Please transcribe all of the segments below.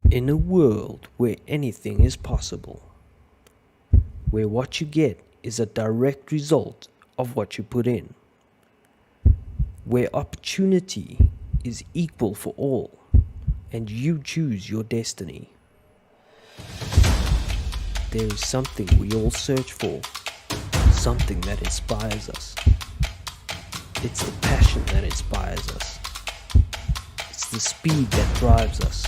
In a world where anything is possible, where what you get is a direct result of what you put in, where opportunity is equal for all and you choose your destiny, there is something we all search for, something that inspires us. It's the passion that inspires us. It's the speed that drives us.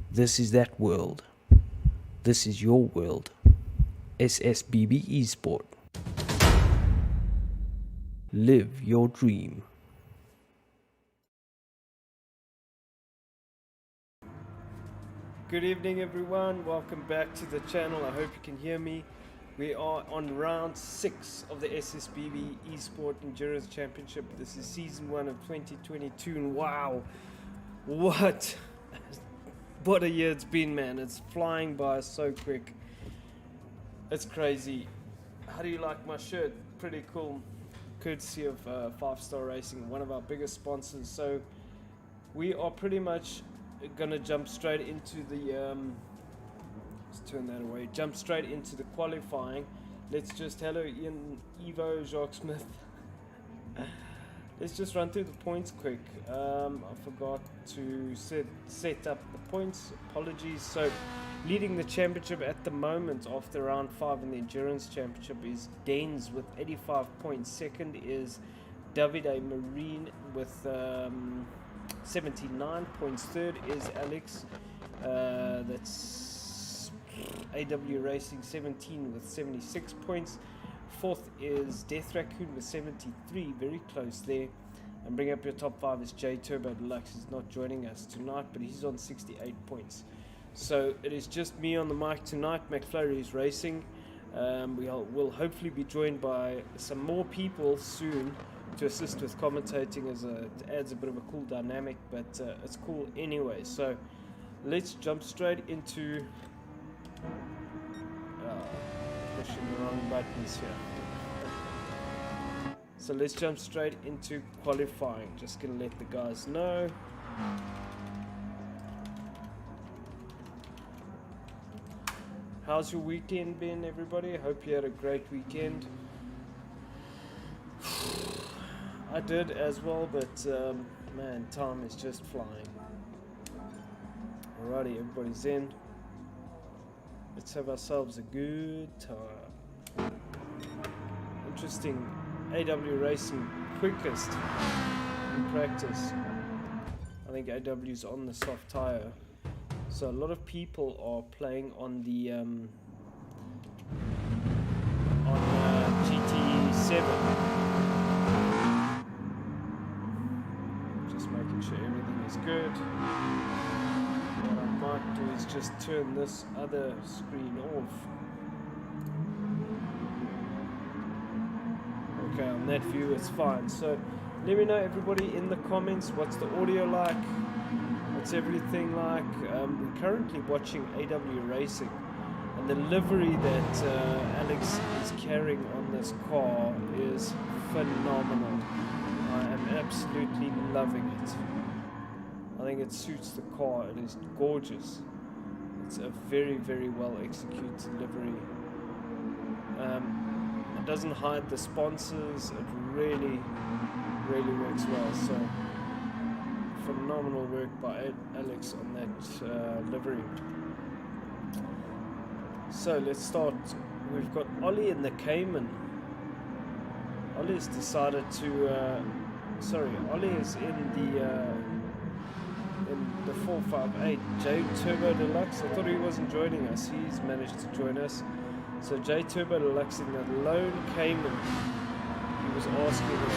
This is that world. This is your world. SSBB E-Sport. Live your dream. Good evening everyone, welcome back to the channel. I hope you can hear me. We are on round 6 of the SSBB E-Sport Endurance Championship. This is season 1 of 2022 and wow, what a year it's been, man. It's flying by so quick. It's crazy. How do you like my shirt? Pretty cool. Courtesy of 5-Star Racing, one of our biggest sponsors. So we are pretty much gonna jump straight into the let's turn that away. Jump straight into the qualifying. Let's just hello Ian, Evo, Jacques Smith. Let's just run through the points quick. I forgot to set up the points. Apologies. So, leading the championship at the moment after round 5 in the Endurance Championship is Danes with 85 points. Second is Davide Marine with 79 points. Third is Alex. That's AW Racing 17 with 76 points. Fourth is Death Raccoon with 73, very close there. And bring up your top 5 is J Turbo Deluxe. He's not joining us tonight, but he's on 68 points. So it is just me on the mic tonight. McFlurry is racing. We'll hopefully be joined by some more people soon to assist with commentating, as it adds a bit of a cool dynamic, but it's cool anyway. So let's jump straight into pushing the wrong buttons here. So let's jump straight into qualifying. Just gonna let the guys know. How's your weekend been, everybody? I hope you had a great weekend. I did as well, but man, time is just flying. Alrighty, everybody's in. Let's have ourselves a good time. Interesting. AW Racing quickest in practice. I think AW's on the soft tire. So a lot of people are playing on the GT7. Just making sure everything is good. What I might do is just turn this other screen off. Okay, on that view it's fine. So let me know, everybody, in the comments, what's the audio like, what's everything like. We're currently watching AW Racing, and the livery that Alex is carrying on this car is phenomenal. I am absolutely loving it. I think it suits the car. It is gorgeous. It's a very, very well executed livery. It doesn't hide the sponsors. It really, really works well. So phenomenal work by Alex on that livery. So let's start. We've got Ollie in the Cayman. Ollie's decided to Ollie is in the 458 J Turbo Deluxe. I thought he wasn't joining us. He's managed to join us. So J Turbo Deluxe in the lone Cayman. He was asking if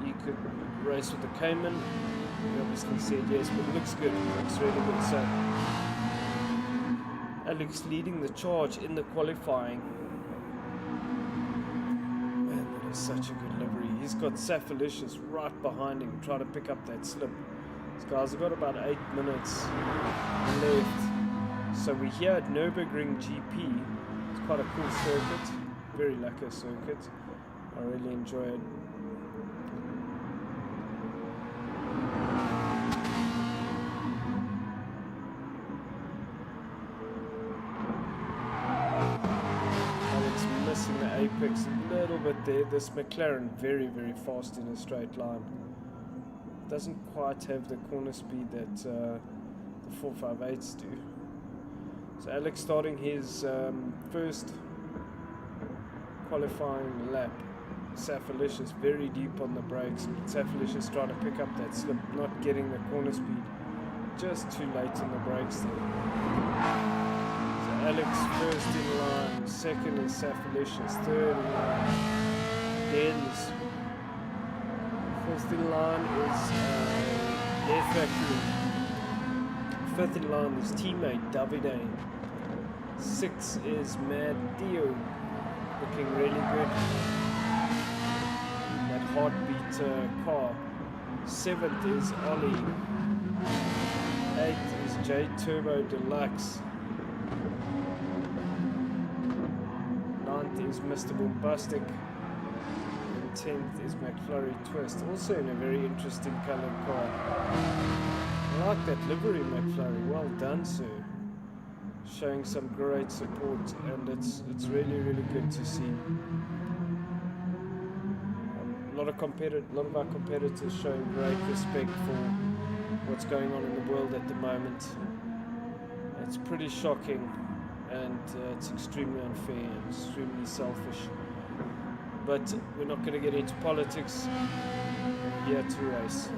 he could race with the Cayman. He obviously said yes, but it looks good. It looks really good. So Alex leading the charge in the qualifying. Man, that is such a good livery. He's got Sapphilicious right behind him, trying to pick up that slip. These guys have got about 8 minutes left. So we're here at Nurburgring GP. It's quite a cool circuit, very lacquer circuit. I really enjoy it. Alex missing the apex a little bit there. This McLaren very, very fast in a straight line. Doesn't quite have the corner speed that the 458s do. So Alex starting his first qualifying lap. Sapphilicious very deep on the brakes. Sapphilicious trying to pick up that slip, not getting the corner speed. Just too late on the brakes there. So Alex first in line, second is Sapphilicious, third in line Dens. Fourth in line is Air Factory. Fifth in line is teammate Davide. Sixth is Mad Theo, looking really good. That heartbeat car. Seventh is Ollie. Eighth is J Turbo Deluxe. Ninth is Mr. Bombastic. And 10th is McFlurry Twist, also in a very interesting colored car. I like that livery, McFlurry. Well done, sir. Showing some great support, and it's really, really good to see. A lot of our competitors showing great respect for what's going on in the world at the moment. It's pretty shocking, and it's extremely unfair and extremely selfish. But we're not going to get into politics. We're here to race.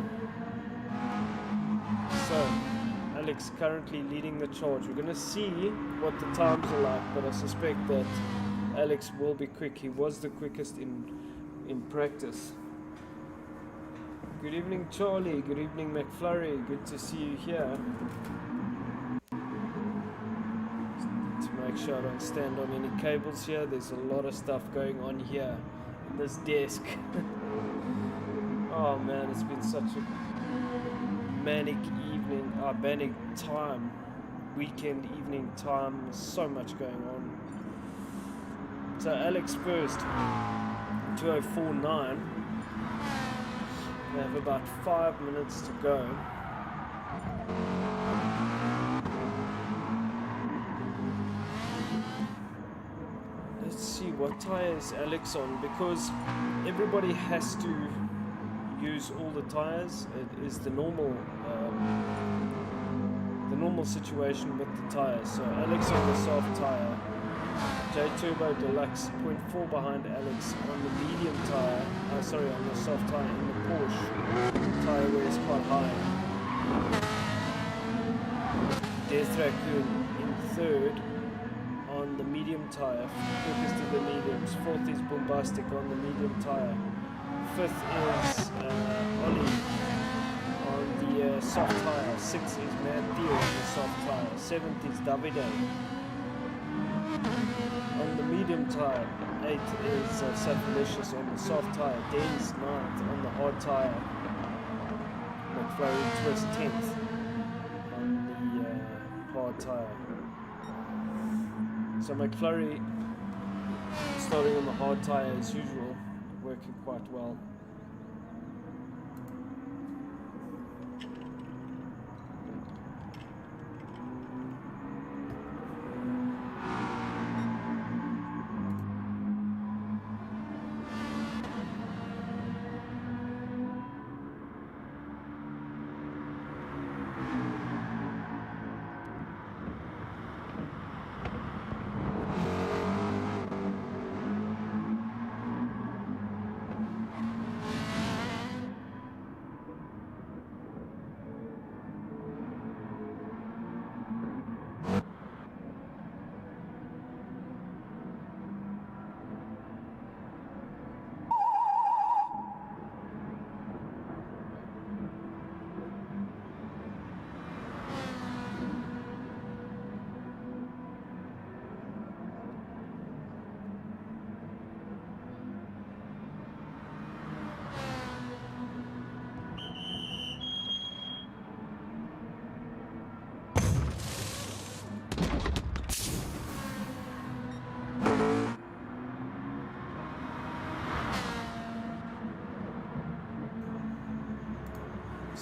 So, Alex currently leading the charge. We're going to see what the times are like, but I suspect that Alex will be quick. He was the quickest in practice. Good evening, Charlie. Good evening, McFlurry. Good to see you here. To make sure I don't stand on any cables here, there's a lot of stuff going on here in this desk. Oh man, it's been such a manic manic time, weekend evening time. So much going on. So Alex first, 2049. We have about 5 minutes to go. Let's see, what tire is Alex on, because everybody has to use all the tires. It is the normal situation with the tires. So Alex on the soft tire, J Turbo Deluxe 0.4 behind Alex on the medium tire, on the soft tire in the Porsche tire where it's quite high. Death Raccoon in third on the medium tire, quickest of the mediums. Fourth is Bombastic on the medium tire. Fifth is Ollie on the soft tire. Sixth is Mad Deal on the soft tire. Seventh is Davide on the medium tire. Eighth is Sapphilicious on the soft tire. Den's ninth on the hard tire. McFlurry Twist 10th on the hard tire. So McFlurry starting on the hard tire as usual, working quite well.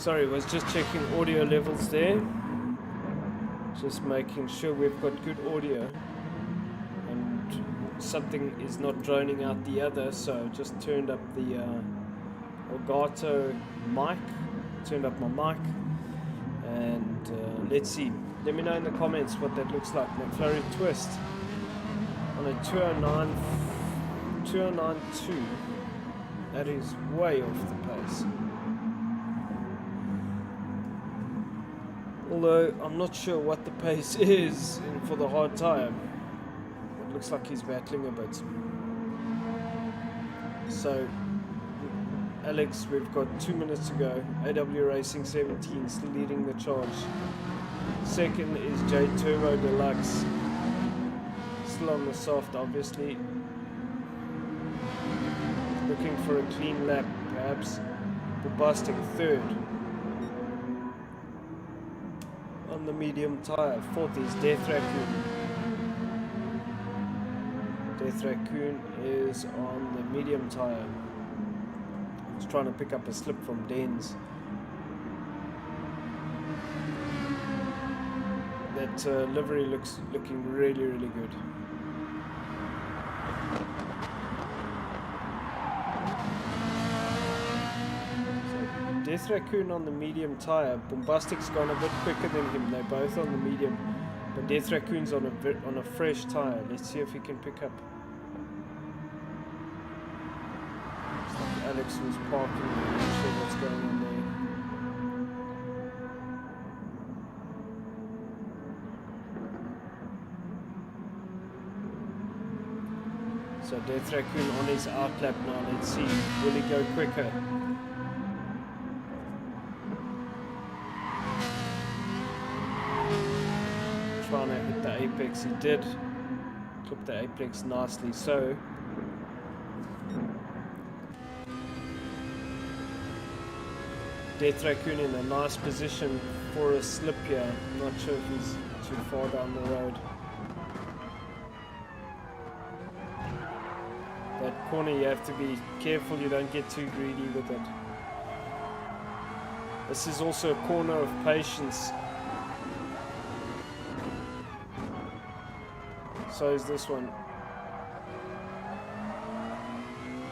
Sorry, was just checking audio levels there. Just making sure we've got good audio and something is not droning out the other. So just turned up the Elgato mic, turned up my mic, and let's see. Let me know in the comments what that looks like. McFlurry twist on a 209.2. That is way off the pace. Although I'm not sure what the pace is for the hard tyre. It looks like he's battling a bit. So Alex, we've got 2 minutes to go. AW Racing 17 still leading the charge. Second is J Turbo Deluxe, still on the soft, obviously. Looking for a clean lap, perhaps. Bombastic third on the medium tyre. Fourth is Death Raccoon. Death Raccoon is on the medium tyre. He's trying to pick up a slip from Dens. That livery looking really, really good. Death Raccoon on the medium tyre. Bombastic's gone a bit quicker than him. They're both on the medium, but Death Raccoon's on a fresh tyre. Let's see if he can pick up. Looks like Alex was parking. I'm not sure what's going on there. So Death Raccoon on his outlap now. Let's see, will he go quicker? Trying to hit the apex. He did clip the apex nicely. So Death Raccoon in a nice position for a slip here. I'm not sure if he's too far down the road. That corner, you have to be careful you don't get too greedy with it. This is also a corner of patience. So is this one.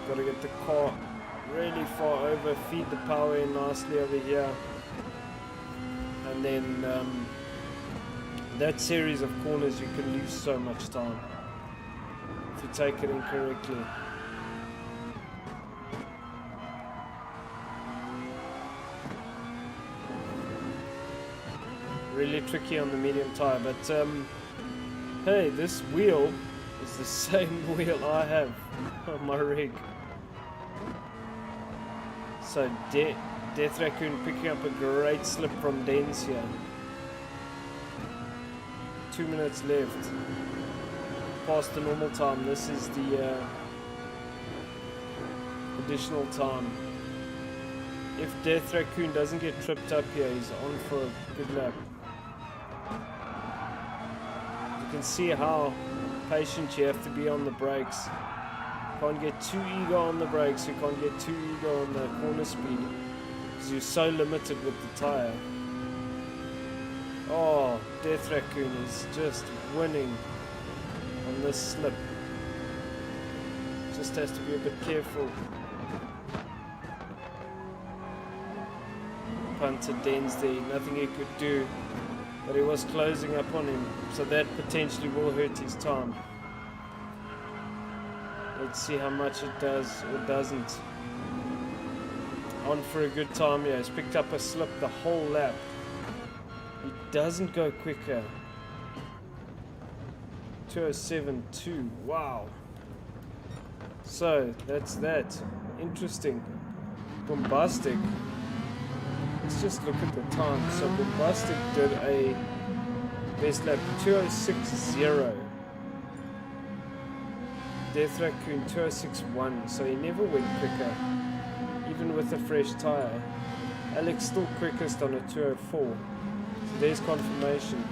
Got to get the car really far over, feed the power in nicely over here. And then that series of corners, you can lose so much time if you take it incorrectly. Really tricky on the medium tyre, but hey, this wheel is the same wheel I have on my rig. So Death Raccoon picking up a great slip from Dens here. 2 minutes left. Past the normal time. This is the additional time. If Death Raccoon doesn't get tripped up here, he's on for a good lap. You can see how patient you have to be on the brakes. Can't get too eager on the brakes, you can't get too eager on the corner speed because you're so limited with the tyre. Oh, Death Raccoon is just winning on this slip. Just has to be a bit careful. Punter Dens there, nothing he could do, but he was closing up on him, so that potentially will hurt his time. Let's see how much it does or doesn't. On for a good time here. He's picked up a slip the whole lap. He doesn't go quicker. 207.2. Wow. So that's that. Interesting. Bombastic. Let's just look at the time. So Bombastic did a best lap 206.0. Death Raccoon 206.1, so he never went quicker, even with a fresh tyre. Alex still quickest on a 204, so there's confirmation.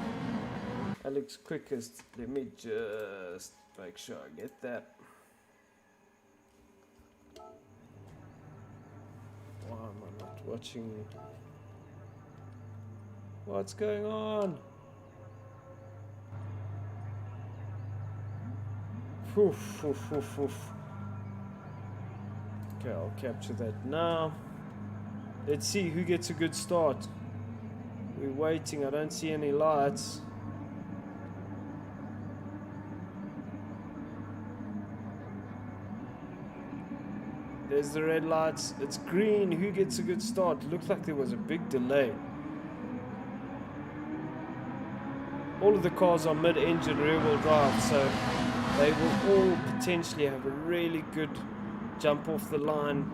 Alex quickest. Let me just make sure I get that. Why am I not watching What's going on? Oof, oof, oof, oof. Okay, I'll capture that now. Let's see who gets a good start. We're waiting. I don't see any lights. There's the red lights. It's green. Who gets a good start? Looks like there was a big delay. All of the cars are mid-engine rear-wheel drive, so they will all potentially have a really good jump off the line.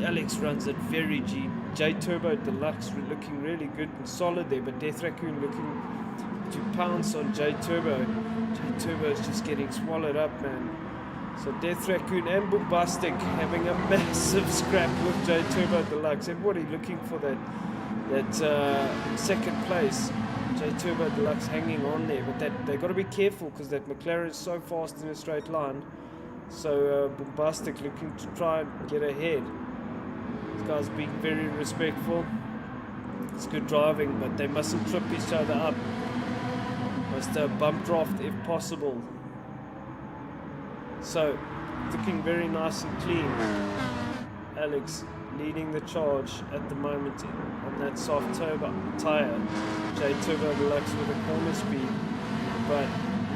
Alex runs it very G. J Turbo Deluxe looking really good and solid there, but Death Raccoon looking to pounce on J Turbo. J Turbo is just getting swallowed up, man. So Death Raccoon and Bombastic having a massive scrap with J Turbo Deluxe. Everybody looking for that second place. J Turbo Deluxe hanging on there, but they got to be careful because that McLaren is so fast in a straight line. So Bombastic looking to try and get ahead. These guys being very respectful. It's good driving, but they mustn't trip each other up. Must bump draft if possible. So, looking very nice and clean. Alex leading the charge at the moment on that soft turbo tire. J Turbo Deluxe with a corner speed, but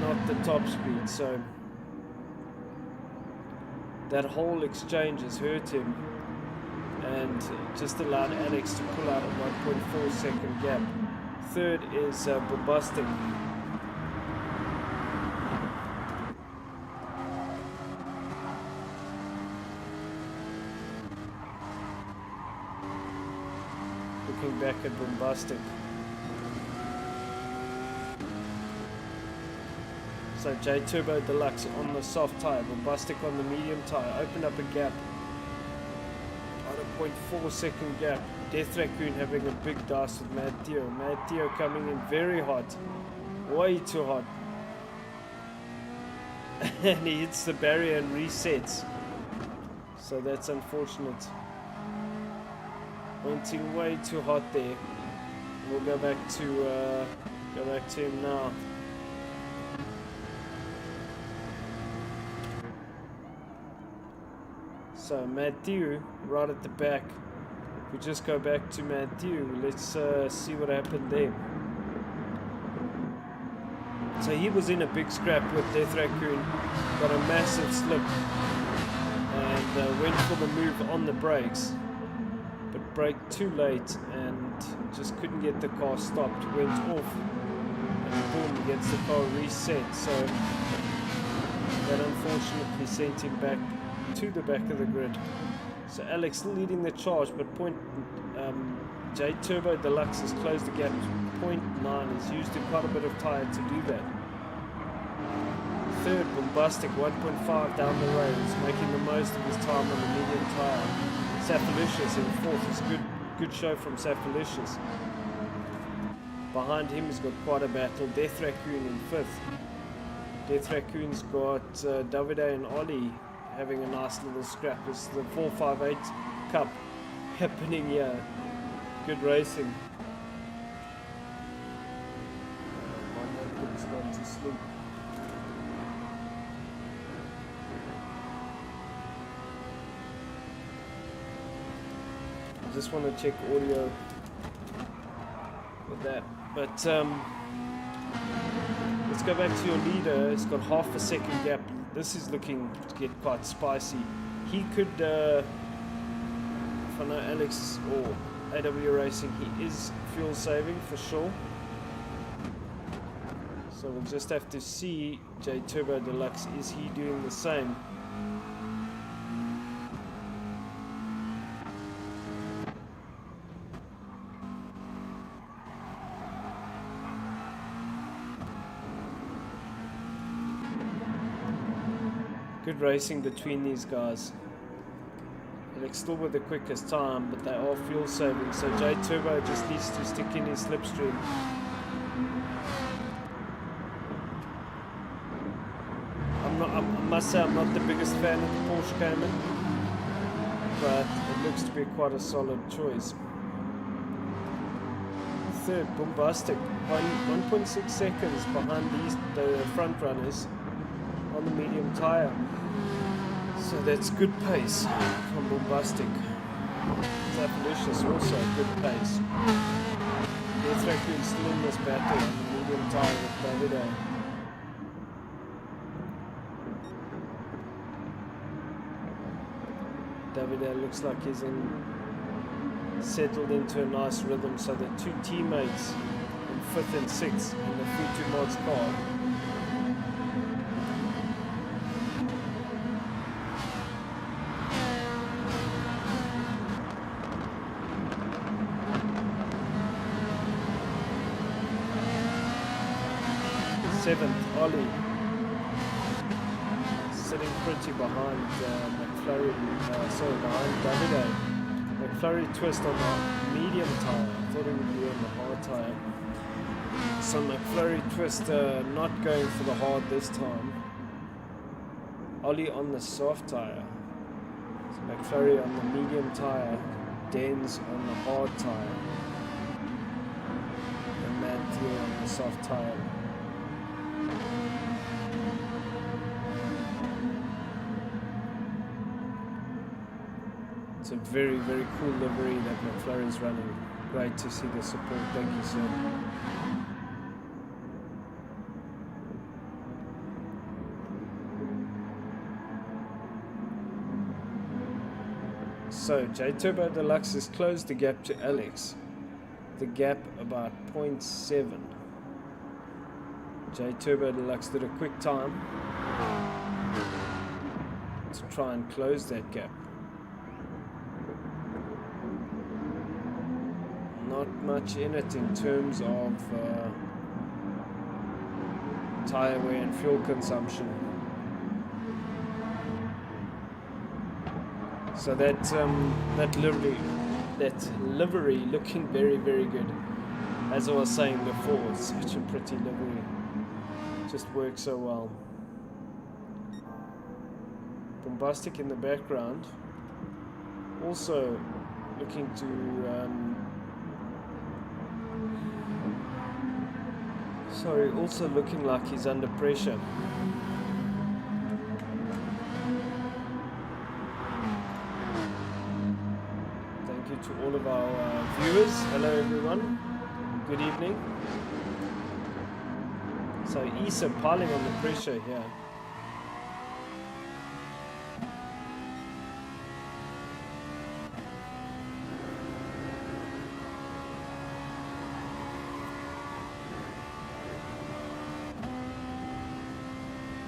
not the top speed. So, that whole exchange has hurt him and just allowed Alex to pull out a 1.4 second gap. Third is Bombastic. Looking back at Bombastic. So J Turbo Deluxe on the soft tire, Bombastic on the medium tire, opened up a gap. On a 0.4 second gap. Death Raccoon having a big dice with Mad Theo. Mad Theo coming in very hot. Way too hot. And he hits the barrier and resets. So that's unfortunate. Pointing way too hot there. We'll go back to him now. So Matthew right at the back. If we just go back to Matthew, let's see what happened there. So he was in a big scrap with Death Raccoon, got a massive slip and went for the move on the brakes, but braked too late and just couldn't get the car stopped, went off and boom, gets the car reset. So that unfortunately sent him back to the back of the grid. So Alex still leading the charge, but J Turbo Deluxe has closed the gap to 0.9. He's used quite a bit of tyre to do that. Third, Bombastic 1.5 down the road. He's making the most of his time on the medium tyre. Safalicious in fourth. It's good show from Safalicious. Behind him he's got quite a battle. Death Raccoon in fifth. Death Raccoon's got Davide and Ollie having a nice little scrap. It's the 458 Cup happening here. Good racing. My notebook's gone to sleep. I just want to check audio with that. But let's go back to your leader. He's got half a second gap. This is looking to get quite spicy. He could, if I know Alex or AW Racing, he is fuel saving for sure. So we'll just have to see J Turbo Deluxe, is he doing the same? Good racing between these guys. Alex still with the quickest time, but they are fuel saving. So J Turbo just needs to stick in his slipstream. I must say I'm not the biggest fan of the Porsche Cayman, but it looks to be quite a solid choice. third. Bombastic, 1.6 seconds behind the front runners on the medium tyre. So that's good pace from Bombastic. Zapalicious also good pace. Nurburgring is still in this battle on the medium tyre with Davide. Davide looks like he's settled into a nice rhythm. So the two teammates in 5th and 6th in the Futu Mods car. Seventh, Ollie, sitting pretty behind McFlurry, behind Davide. McFlurry twist on the medium tyre. I thought he would be on the hard tyre. So McFlurry twist not going for the hard this time. Ollie on the soft tyre. So McFlurry on the medium tyre. Dens on the hard tyre. And Matthew on the soft tyre. It's a very, very cool livery that McFlurry is running. Great to see the support. Thank you, sir. So, J Turbo Deluxe has closed the gap to Alex. The gap about 0.7. J Turbo Deluxe did a quick time to try and close that gap. Not much in it in terms of tire wear and fuel consumption. So that livery looking very, very good. As I was saying before, such a pretty livery. Just works so well. Bombastic in the background. Also looking to also looking like he's under pressure. Thank you to all of our viewers. Hello everyone. Good evening. So Issa piling on the pressure here.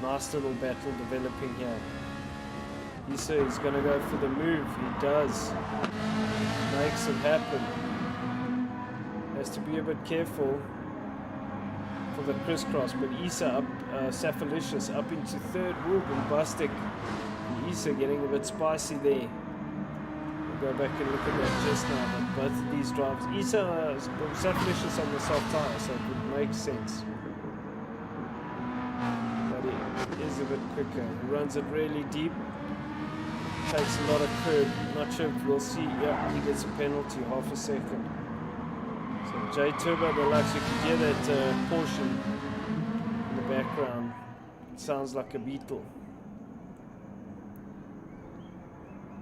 Nice little battle developing here. Issa is going to go for the move. He does. Makes it happen. Has to be a bit careful for the crisscross, but Issa up, Saphalicious up into third. Ooh, Bombastic. And Issa getting a bit spicy there. We'll go back and look at that just now. But both of these drivers, Issa, Saphalicious on the soft tire, so it would make sense. Is a bit quicker. He runs it really deep. Takes a lot of curb. Not sure if we'll see. Yeah, he gets a penalty, half a second. So J Turbo Deluxe, you can hear that portion in the background. It sounds like a Beetle.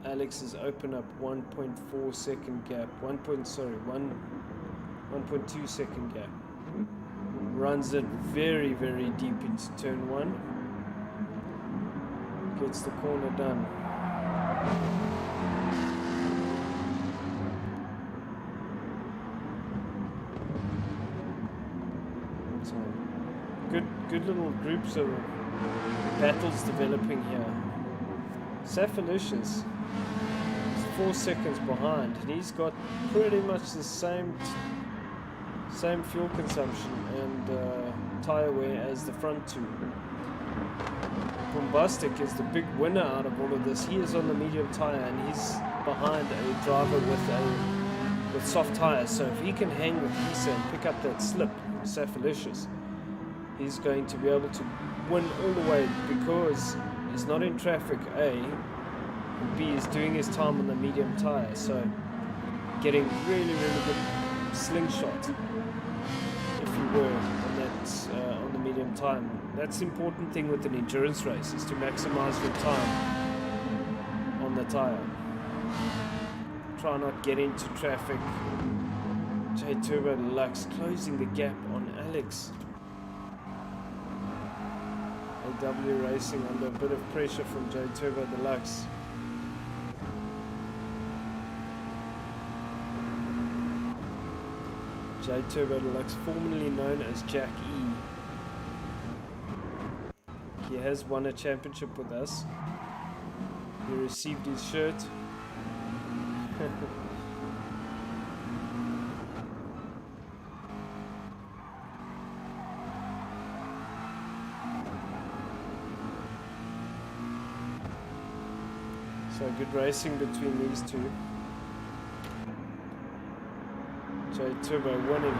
Alex has opened up 1.4 second gap. 1.2 second gap. Runs it very, very deep into turn 1. Gets the corner done. So good little groups of battles developing here. Saphalicious is 4 seconds behind, and he's got pretty much the same fuel consumption and tire wear as the front two. Bombastic is the big winner out of all of this. He is on the medium tire and he's behind a driver with soft tires. So if he can hang with Issa and pick up that slip, Saphalicious, he's going to be able to win all the way because he's not in traffic, A, and B is doing his time on the medium tire. So getting really, really good slingshot, if you were on that on the medium time. That's the important thing with an endurance race, is to maximize your time on the tire. Try not get into traffic. J Turbo Deluxe closing the gap on Alex. AW Racing under a bit of pressure from J Turbo Deluxe. J Turbo Deluxe, formerly known as Jack E. He has won a championship with us. He received his shirt. So good racing between these two. J Turbo winning.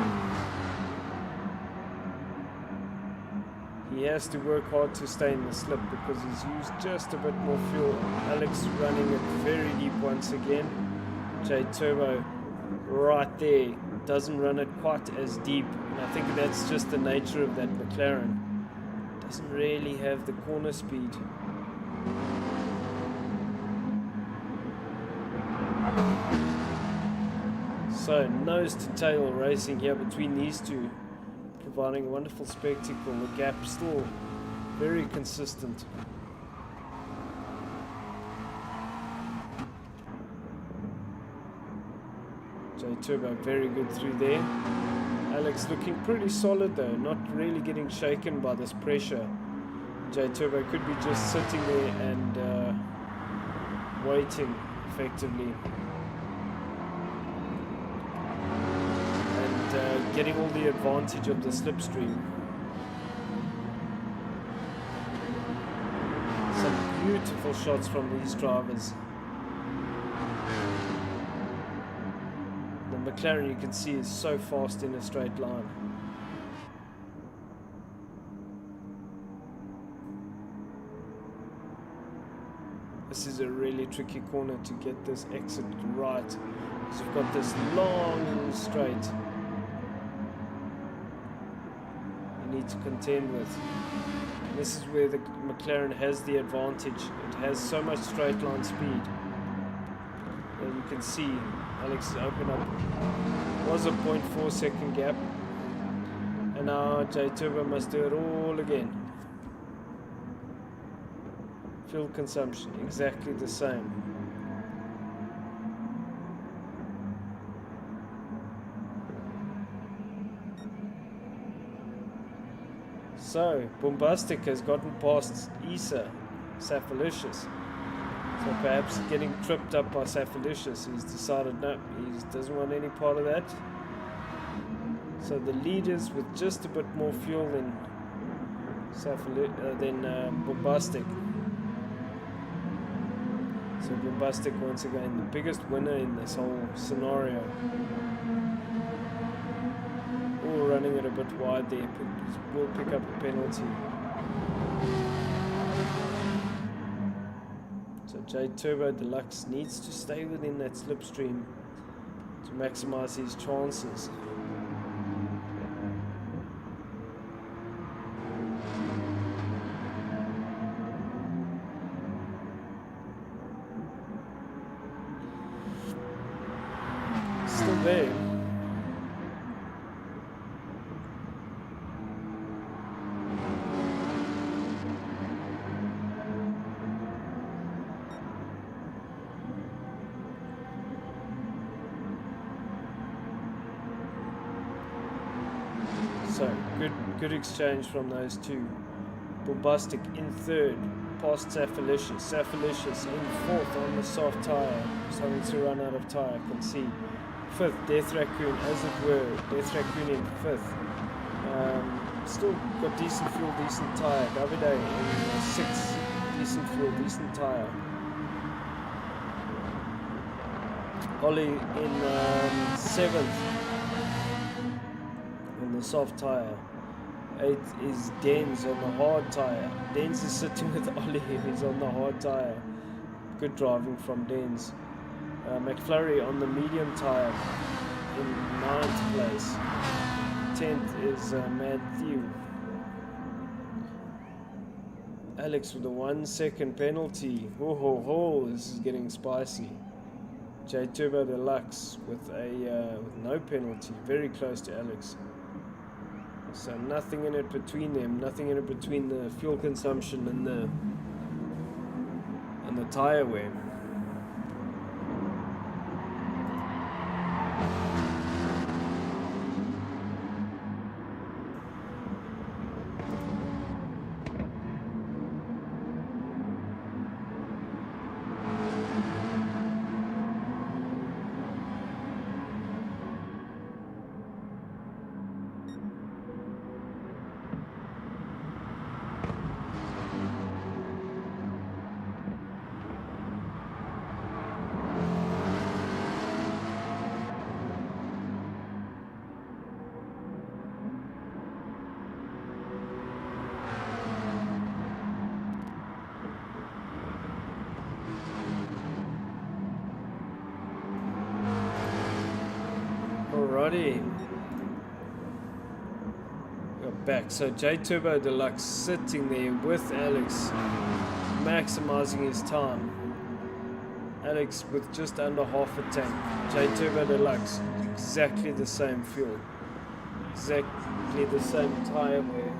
He has to work hard to stay in the slip because he's used just a bit more fuel. Alex running it very deep once again. J Turbo right there, doesn't run it quite as deep, and I think that's just the nature of that McLaren. Doesn't really have the corner speed. So nose to tail racing here between these two, providing a wonderful spectacle. The gap still very consistent. J Turbo very good through there. Alex looking pretty solid though, not really getting shaken by this pressure. J Turbo could be just sitting there and waiting effectively. Getting all the advantage of the slipstream. Some beautiful shots from these drivers. The McLaren, you can see, is so fast in a straight line. This is a really tricky corner to get this exit right, because you've got this long straight need to contend with. And this is where the McLaren has the advantage. It has so much straight line speed. And you can see Alex open up. Was a 0.4 second gap. And now J Turbo must do it all again. Fuel consumption exactly the same. So, Bombastic has gotten past Issa, Safalicious. So perhaps getting tripped up by Safalicious, he's decided no, he doesn't want any part of that. So the leaders with just a bit more fuel than Bombastic. So Bombastic once again the biggest winner in this whole scenario. Running it a bit wide there, but will pick up a penalty. So J Turbo Deluxe needs to stay within that slipstream to maximize his chances. Still there. So, good exchange from those two. Bombastic in third, past Safalicious. Safalicious in fourth on the soft tyre, starting to run out of tyre, I can see. Fifth, Death Raccoon, as it were. Death Raccoon in fifth. Still got decent fuel, decent tyre. Davide in sixth, decent fuel, decent tyre. Ollie in seventh. The soft tyre. 8th is Denz on the hard tyre. Denz is sitting with Ollie, he's on the hard tyre. Good driving from Denz. McFlurry on the medium tyre. in 9th place. 10th is Matthew. Alex with a 1 second penalty. Ho ho ho, this is getting spicy. J Turbo Deluxe with no penalty, very close to Alex. So nothing in it between them, nothing in it between the fuel consumption and the tire wear. Alrighty, we're back. So J Turbo Deluxe sitting there with Alex, maximizing his time. Alex with just under half a tank. J Turbo Deluxe, exactly the same fuel, exactly the same tire wear.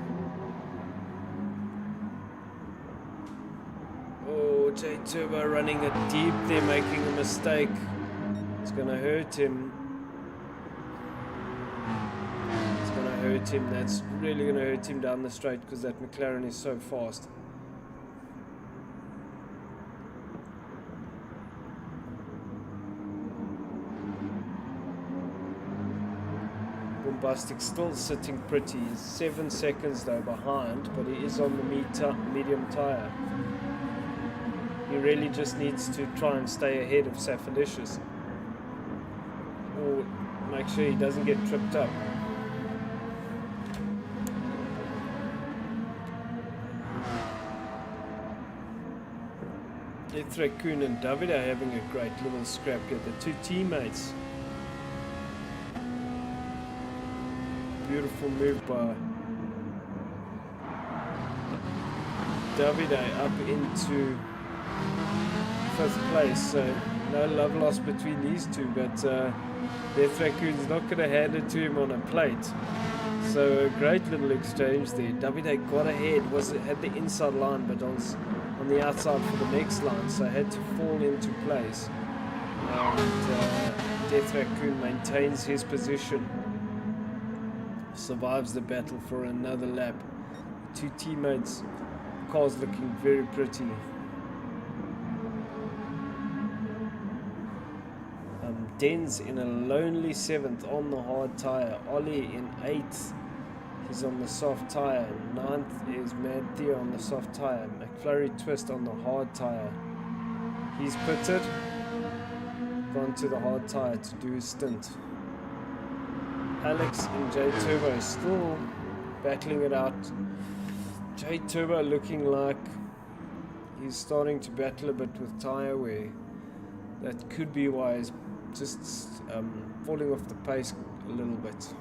Oh, J Turbo running it deep there, making a mistake. It's gonna hurt him. Hurt him. That's really going to hurt him down the straight because that McLaren is so fast. Bombastic still sitting pretty. He's 7 seconds though behind, but he is on the medium tire. He really just needs to try and stay ahead of Safalicious, or make sure he doesn't get tripped up. Raccoon and David are having a great little scrap here, the two teammates. Beautiful move by Davide up into 5th place, so no love lost between these two, but Death Raccoon's not going to hand it to him on a plate. So a great little exchange there. Davide got ahead, had the inside line, but on the outside for the next line, so had to fall into place. And Death Raccoon maintains his position, survives the battle for another lap. Two teammates, cars looking very pretty. Den's in a lonely 7th on the hard tyre. Ollie in 8th. He's on the soft tyre. 9th is Matthew on the soft tyre. McFlurry Twist on the hard tyre. He's pitted. Gone to the hard tyre to do his stint. Alex and J Turbo still battling it out. J Turbo looking like he's starting to battle a bit with tyre wear. That could be why he's just falling off the pace a little bit.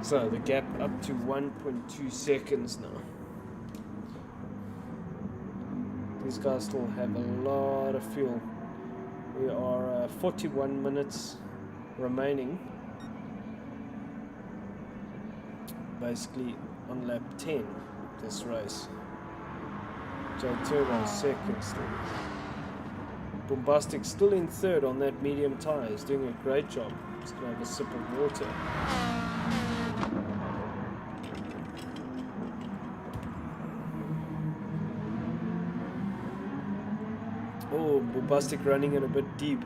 So the gap up to 1.2 seconds now. These guys still have a lot of fuel. We are 41 minutes remaining. Basically on lap 10 this race. J Turbo second still. Bombastic still in 3rd on that medium tyre. He's doing a great job. Just gonna have a sip of water. Oh, Bombastic running it a bit deep.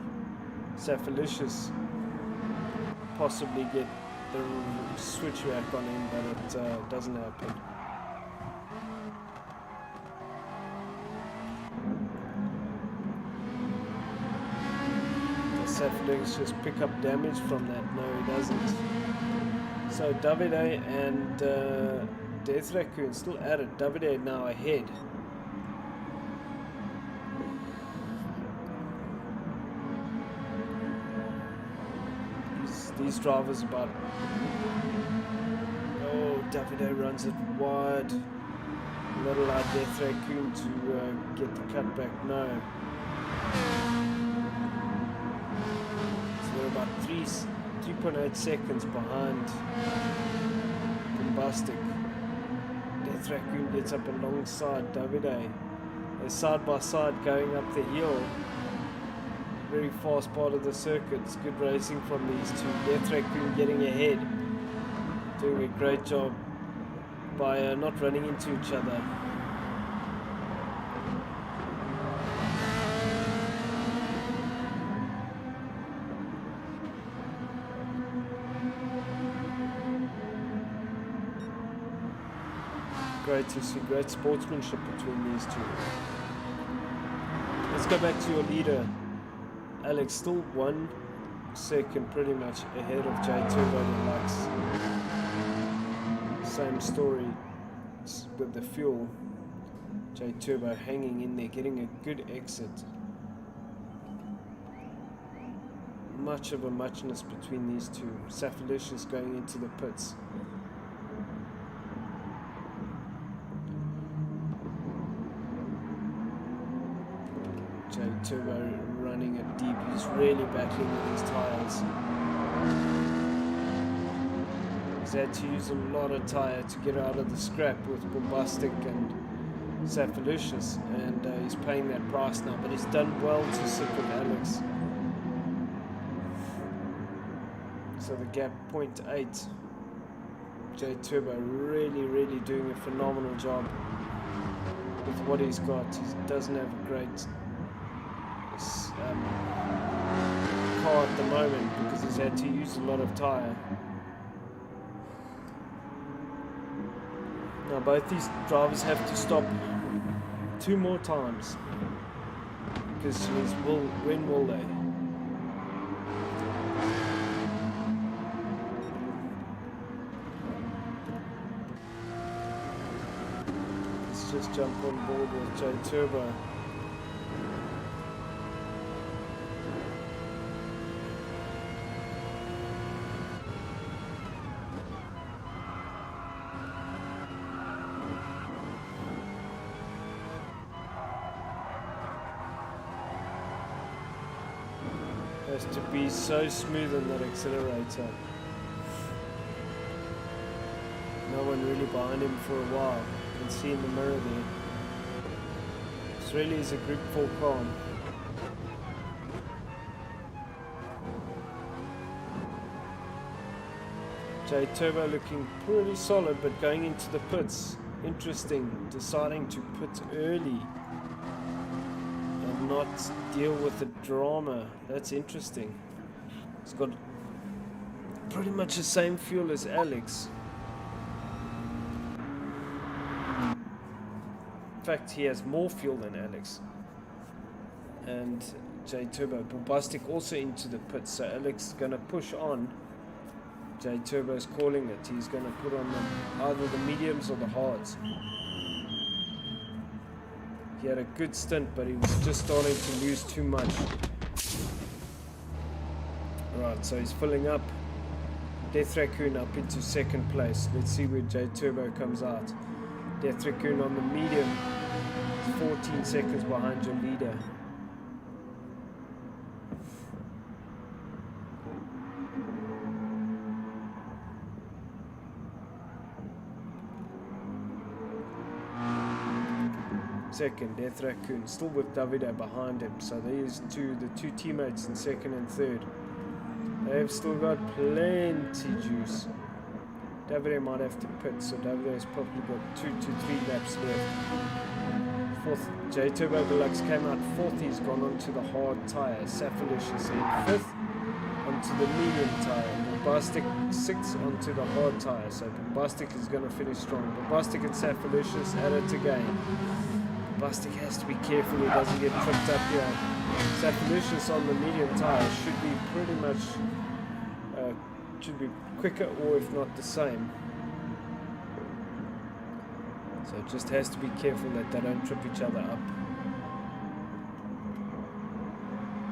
Safalicious possibly get the switch back on him, but it doesn't happen. Safelix just pick up damage from that? No, he doesn't. So Davide and Death Raccoon still at it. Davide now ahead. These drivers about... Oh, Davide runs it wide. Not allow Death Raccoon to get the cutback. No. So they're about 3.8 seconds behind Bombastic. Death Raccoon gets up alongside Davide. They're side by side going up the hill. Very fast part of the circuit. It's good racing from these two. Death Raccoon getting ahead. Doing a great job by not running into each other. Great to see, great sportsmanship between these two. Let's go back to your leader. Alex, still 1 second pretty much ahead of J Turbo Deluxe. Same story with the fuel. J Turbo hanging in there, getting a good exit. Much of a muchness between these two. Safelicious going into the pits. J Turbo running it deep. He's really battling with his tires. He's had to use a lot of tire to get out of the scrap with Bombastic and Safelicious, and he's paying that price now, but he's done well to sit with Alex. So the gap 0.8. J Turbo really doing a phenomenal job with what he's got. He doesn't have a great car at the moment because he's had to use a lot of tire. Now both these drivers have to stop 2 more times, because when will they? Let's just jump on board with J Turbo. Has to be so smooth on that accelerator. No one really behind him for a while. You can see in the mirror there. This really is a Group 4 car. J Turbo looking pretty solid, but going into the pits. Interesting, deciding to pit early and not deal with the drama. That's interesting. He's got pretty much the same fuel as Alex. In fact, he has more fuel than Alex. And J Turbo, Bombastic also into the pits, so Alex is going to push on. J Turbo's calling it. He's going to put on either the mediums or the hards. He had a good stint, but he was just starting to lose too much. Right, so he's filling up. Death Raccoon up into second place. Let's see where J Turbo comes out. Death Raccoon on the medium, 14 seconds behind your leader. Second, Death Raccoon, still with Davide behind him. So there's the two teammates in second and third. They've still got plenty juice. Davide might have to pit, so Davide's probably got 2 to 3 laps left. Fourth, J Turbo Deluxe came out fourth. He's gone onto the hard tire. Safelicious in fifth, onto the medium tire. Bombastic sixth onto the hard tire. So Bombastic is going to finish strong. Bombastic and Safelicious at it again. Bombastic has to be careful he doesn't get tripped up here. Safelicious on the medium tire should be pretty much should be quicker, or if not the same. So it just has to be careful that they don't trip each other up.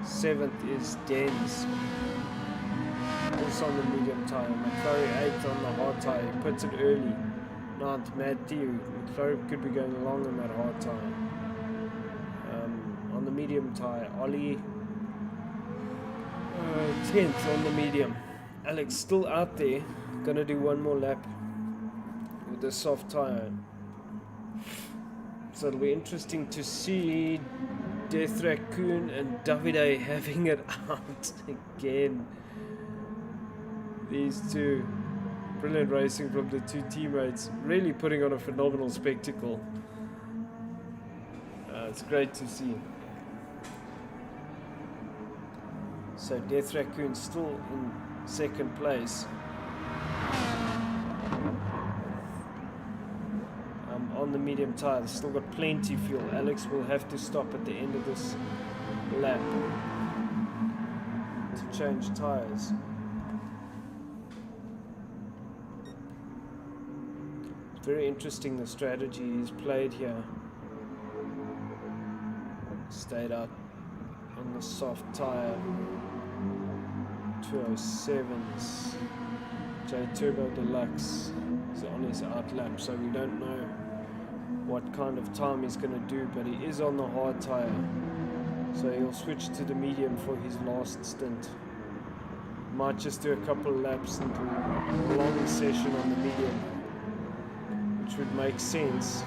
7th is Denz, also on the medium tire. McClary 8th on the hard tire, he puts it early. 9th, Matthew. McClary could be going along on that hard tire. On the medium tire, Ollie 10th on the medium. Alex still out there, gonna do one more lap with the soft tire. So it'll be interesting to see Death Raccoon and Davide having it out again. These two, brilliant racing from the two teammates, really putting on a phenomenal spectacle. It's great to see. So Death Raccoon still in 2nd place. On the medium tire, still got plenty fuel. Alex will have to stop at the end of this lap to change tires. It's very interesting the strategy he's played here. Stayed out on the soft tire. 207s. J Turbo Deluxe is on his out lap, so we don't know what kind of time he's going to do, but he is on the hard tire, so he'll switch to the medium for his last stint. Might just do a couple of laps and do a long session on the medium, which would make sense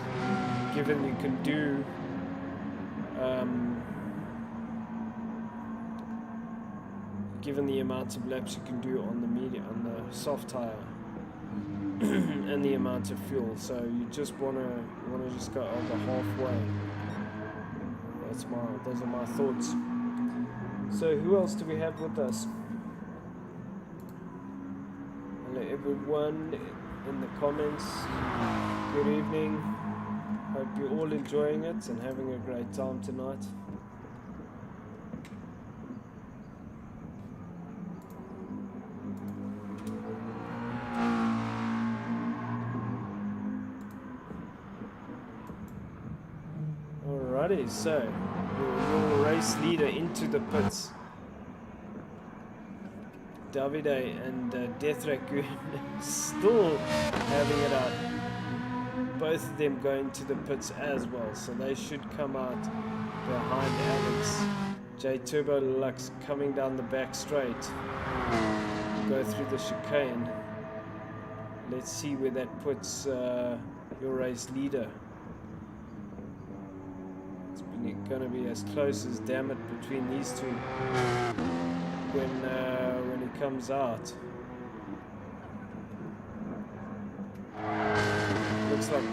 given you can do given the amounts of laps you can do on the medium, on the soft tire. And the amount of fuel, so you just wanna just go over halfway. Those are my thoughts. So who else do we have with us? Hello everyone in the comments. Good evening. Hope you're all enjoying it and having a great time tonight. So, your race leader into the pits. Davide and Death Raccoon still having it out. Both of them going to the pits as well, so they should come out behind Alex. J Turbo Deluxe coming down the back straight. Go through the chicane. Let's see where that puts your race leader. It's going to be as close as damn it between these two when he comes out. Looks like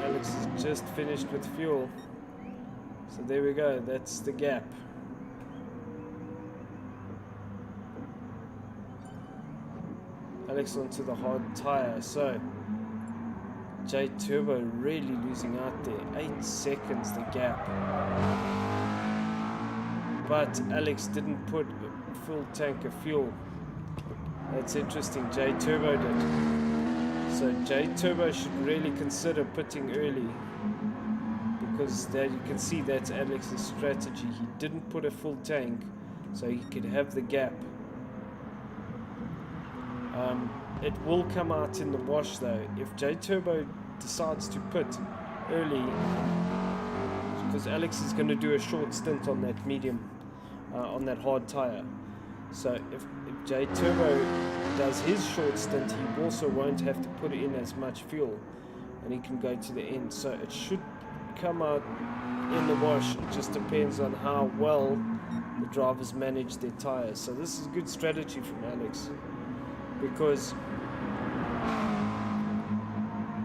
Alex has just finished with fuel, so there we go, that's the gap. Alex onto the hard tire, so J Turbo really losing out there. 8 seconds the gap. But Alex didn't put a full tank of fuel. That's interesting. J Turbo did. So J Turbo should really consider putting early, because there you can see that's Alex's strategy. He didn't put a full tank so he could have the gap. It will come out in the wash though if J Turbo decides to put early, because Alex is going to do a short stint on that medium, on that hard tire. So if J Turbo does his short stint, he also won't have to put in as much fuel, and he can go to the end. So it should come out in the wash. It just depends on how well the drivers manage their tires. So this is a good strategy from Alex, because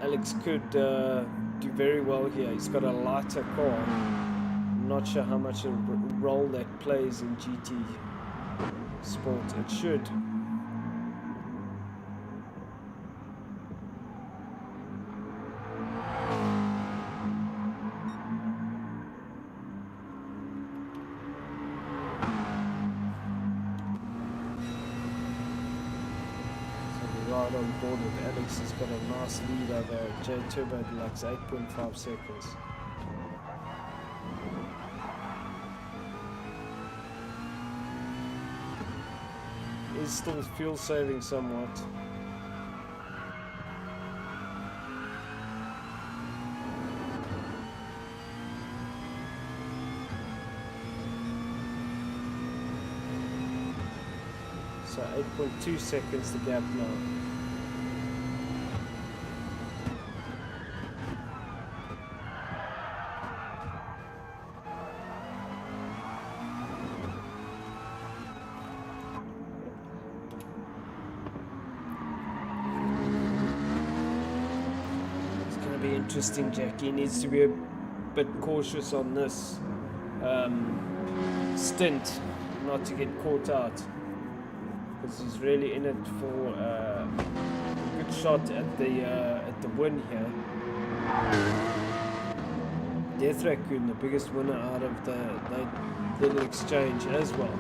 Alex could do very well here. He's got a lighter car. I'm not sure how much a role that plays in GT Sport. It should. right on board with Alex. He's got a nice lead over J Turbo Deluxe, 8.5 seconds. He's still fuel saving somewhat. So 8.2 seconds the gap now. It's going to be interesting. Jackie needs to be a bit cautious on this stint, not to get caught out. Because he's really in it for a good shot at the win here. Death Raccoon, the biggest winner out of the little exchange as well.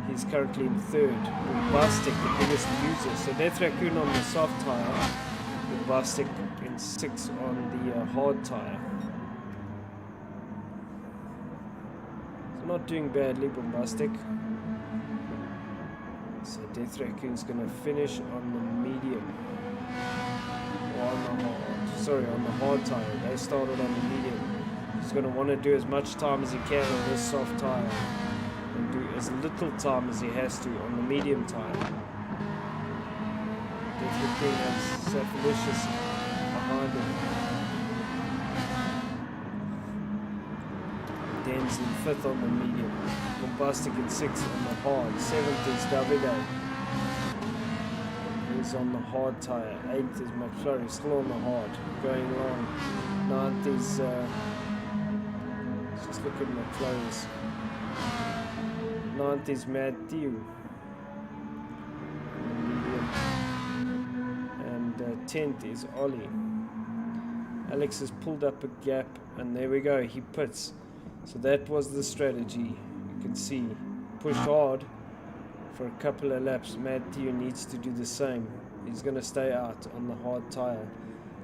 He's currently in third. Bombastic, the biggest loser. So Death Raccoon on the soft tyre, Bombastic in 6th on the hard tyre. So not doing badly, Bombastic. So Death Raccoon's going to finish on the medium, or on the hard tyre. They started on the medium. He's going to want to do as much time as he can on this soft tyre, and do as little time as he has to on the medium tyre. Death Raccoon has Saphalicious behind him. Dan's in 5th on the medium. Bombastic in 6th on the hard. 7th is Davide. He's on the hard tyre. 8th is McFlurry, still on the hard, going long. 9th is let's just look at McFlurry's. 9th is Matthew on the medium. And 10th is Ollie. Alex has pulled up a gap, and there we go, he pits. So that was the strategy. You can see, pushed hard for a couple of laps. Matthew needs to do the same. He's going to stay out on the hard tyre.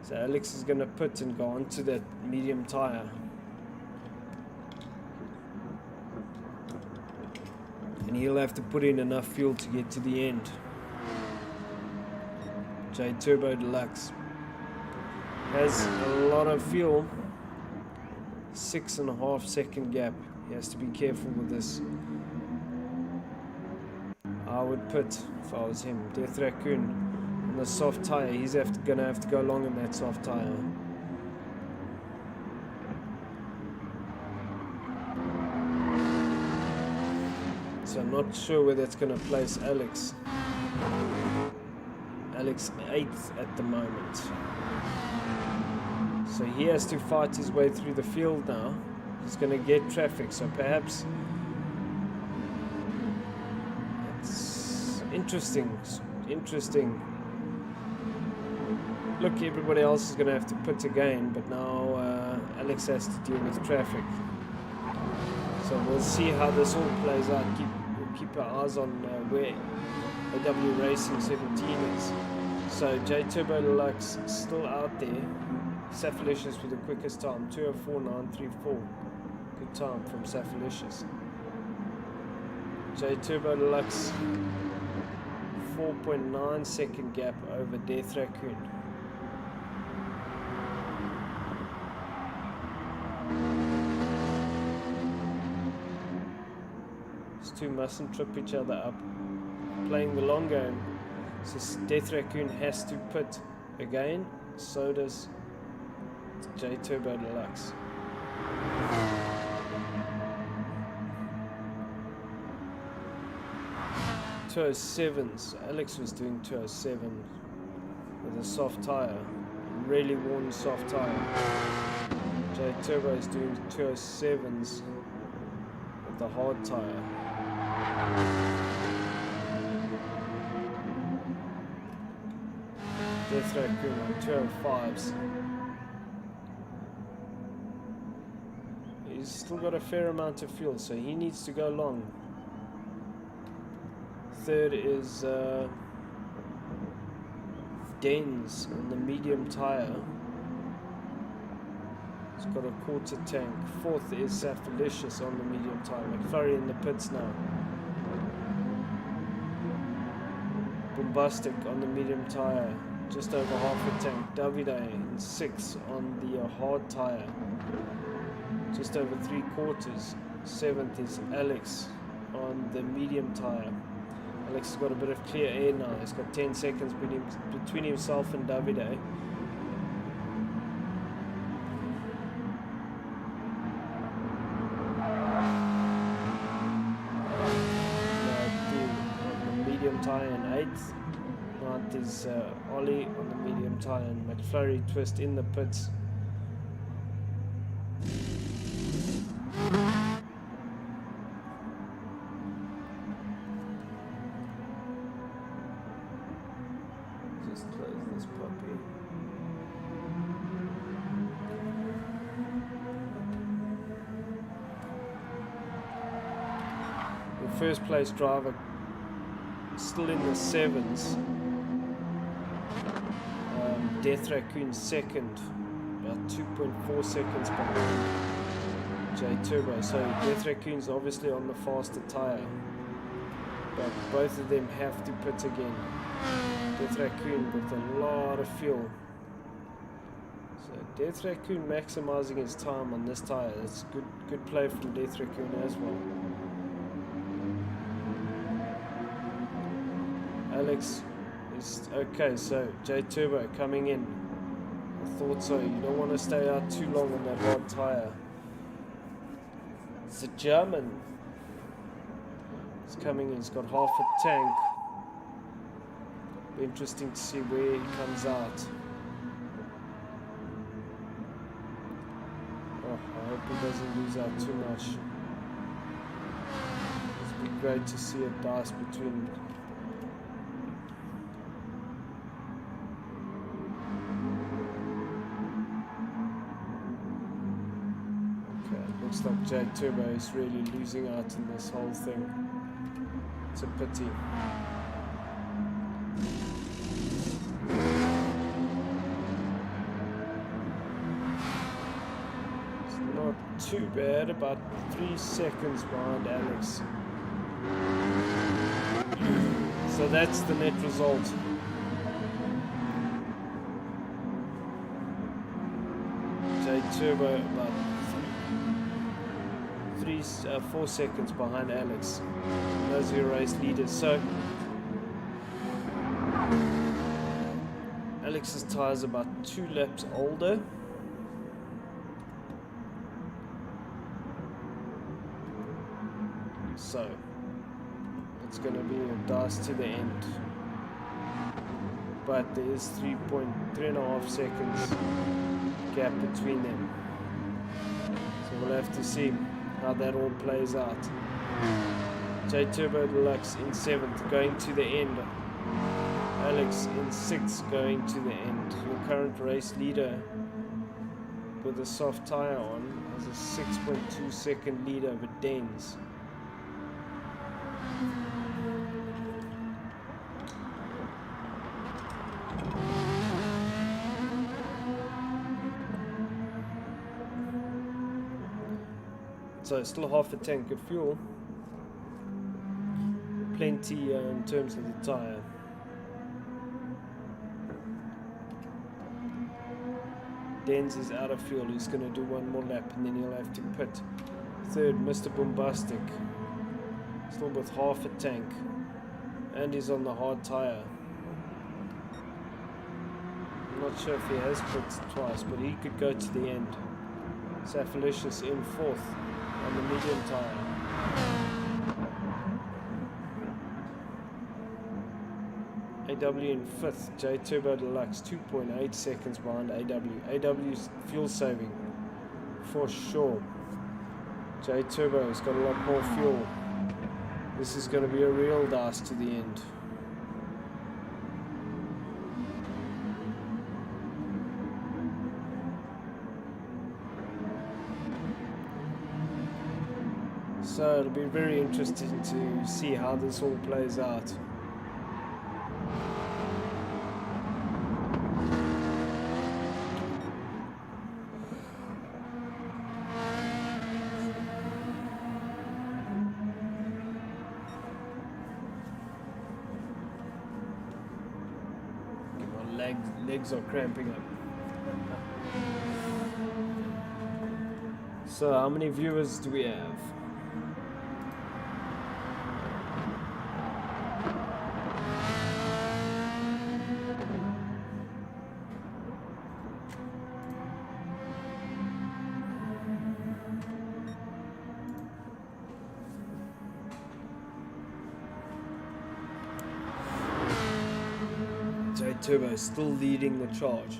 So Alex is going to pit and go onto that medium tyre. And he'll have to put in enough fuel to get to the end. J Turbo Deluxe has a lot of fuel. 6.5 second gap. He has to be careful with this. I would pit if I was him. Death Raccoon on the soft tyre. He's gonna have to go long in that soft tyre. So I'm not sure where that's gonna place Alex. Alex 8th at the moment. So he has to fight his way through the field now. He's going to get traffic, so perhaps it's interesting. Look, everybody else is going to have to pit again, but now Alex has to deal with traffic. So we'll see how this all plays out. We'll keep our eyes on where AW Racing 17 is. So J Turbo Deluxe still out there. Saphalicious with the quickest time, 2:04.934. Good time from Saphalicious. J Turbo Deluxe, 4.9 second gap over Death Raccoon. These two mustn't trip each other up. Playing the long game, so Death Raccoon has to pit again, so does J Turbo Deluxe. .207s. Alex was doing 207 with a soft tyre, really worn soft tyre. J Turbo is doing 207s with the hard tyre. Death Raccoon on 205s. He's still got a fair amount of fuel, so he needs to go long. Dens on the medium tyre. It's got a quarter tank. Fourth is Safalicious on the medium tyre. McFlurry in the pits now. Bombastic on the medium tyre, just over half a tank. Davide in sixth on the hard tyre, just over 3/4. Seventh is Alex on the medium tyre. Alex has got a bit of clear air now. He's got 10 seconds between himself and Davide. Tyre in 8th. 9th is Ollie on the medium tyre, and McFlurry Twist in the pits. Just close this puppy. The first place driver still in the 7s. Death Raccoon second, about 2.4 seconds behind J Turbo. So Death Raccoon's obviously on the faster tyre, but both of them have to pit again. Death Raccoon with a lot of fuel. So Death Raccoon maximizing his time on this tyre. It's good play from Death Raccoon as well. Alex is okay, so J Turbo coming in. I thought so. You don't want to stay out too long on that hard tyre. It's a German. He's coming in. He's got half a tank. Be interesting to see where he comes out. Oh, I hope he doesn't lose out too much. It'd be great to see a dice between. Looks like J Turbo is really losing out in this whole thing. It's a pity. It's not too bad, about 3 seconds behind Alex. So that's the net result. J Turbo about 4 seconds behind Alex. Those are your race leaders. So Alex's tyres about 2 laps older. So it's going to be a dice to the end. But there is 3.5 seconds gap between them. So we'll have to see how that all plays out. J Turbo Deluxe in 7th, going to the end. Alex in 6th, going to the end. Your current race leader with a soft tyre on has a 6.2 second lead over Dens. So still half a tank of fuel. Plenty in terms of the tyre. Dens is out of fuel. He's going to do one more lap and then he'll have to pit. Third, Mr. Bombastic. Still with half a tank. And he's on the hard tyre. I'm not sure if he has pit twice, but he could go to the end. Safalicious in 4th. On the medium tyre. AW in 5th, J Turbo Deluxe 2.8 seconds behind AW. AW's fuel saving for sure. J Turbo has got a lot more fuel. This is going to be a real dice to the end. So it'll be very interesting to see how this all plays out. legs are cramping up. So how many viewers do we have? Turbo is still leading the charge.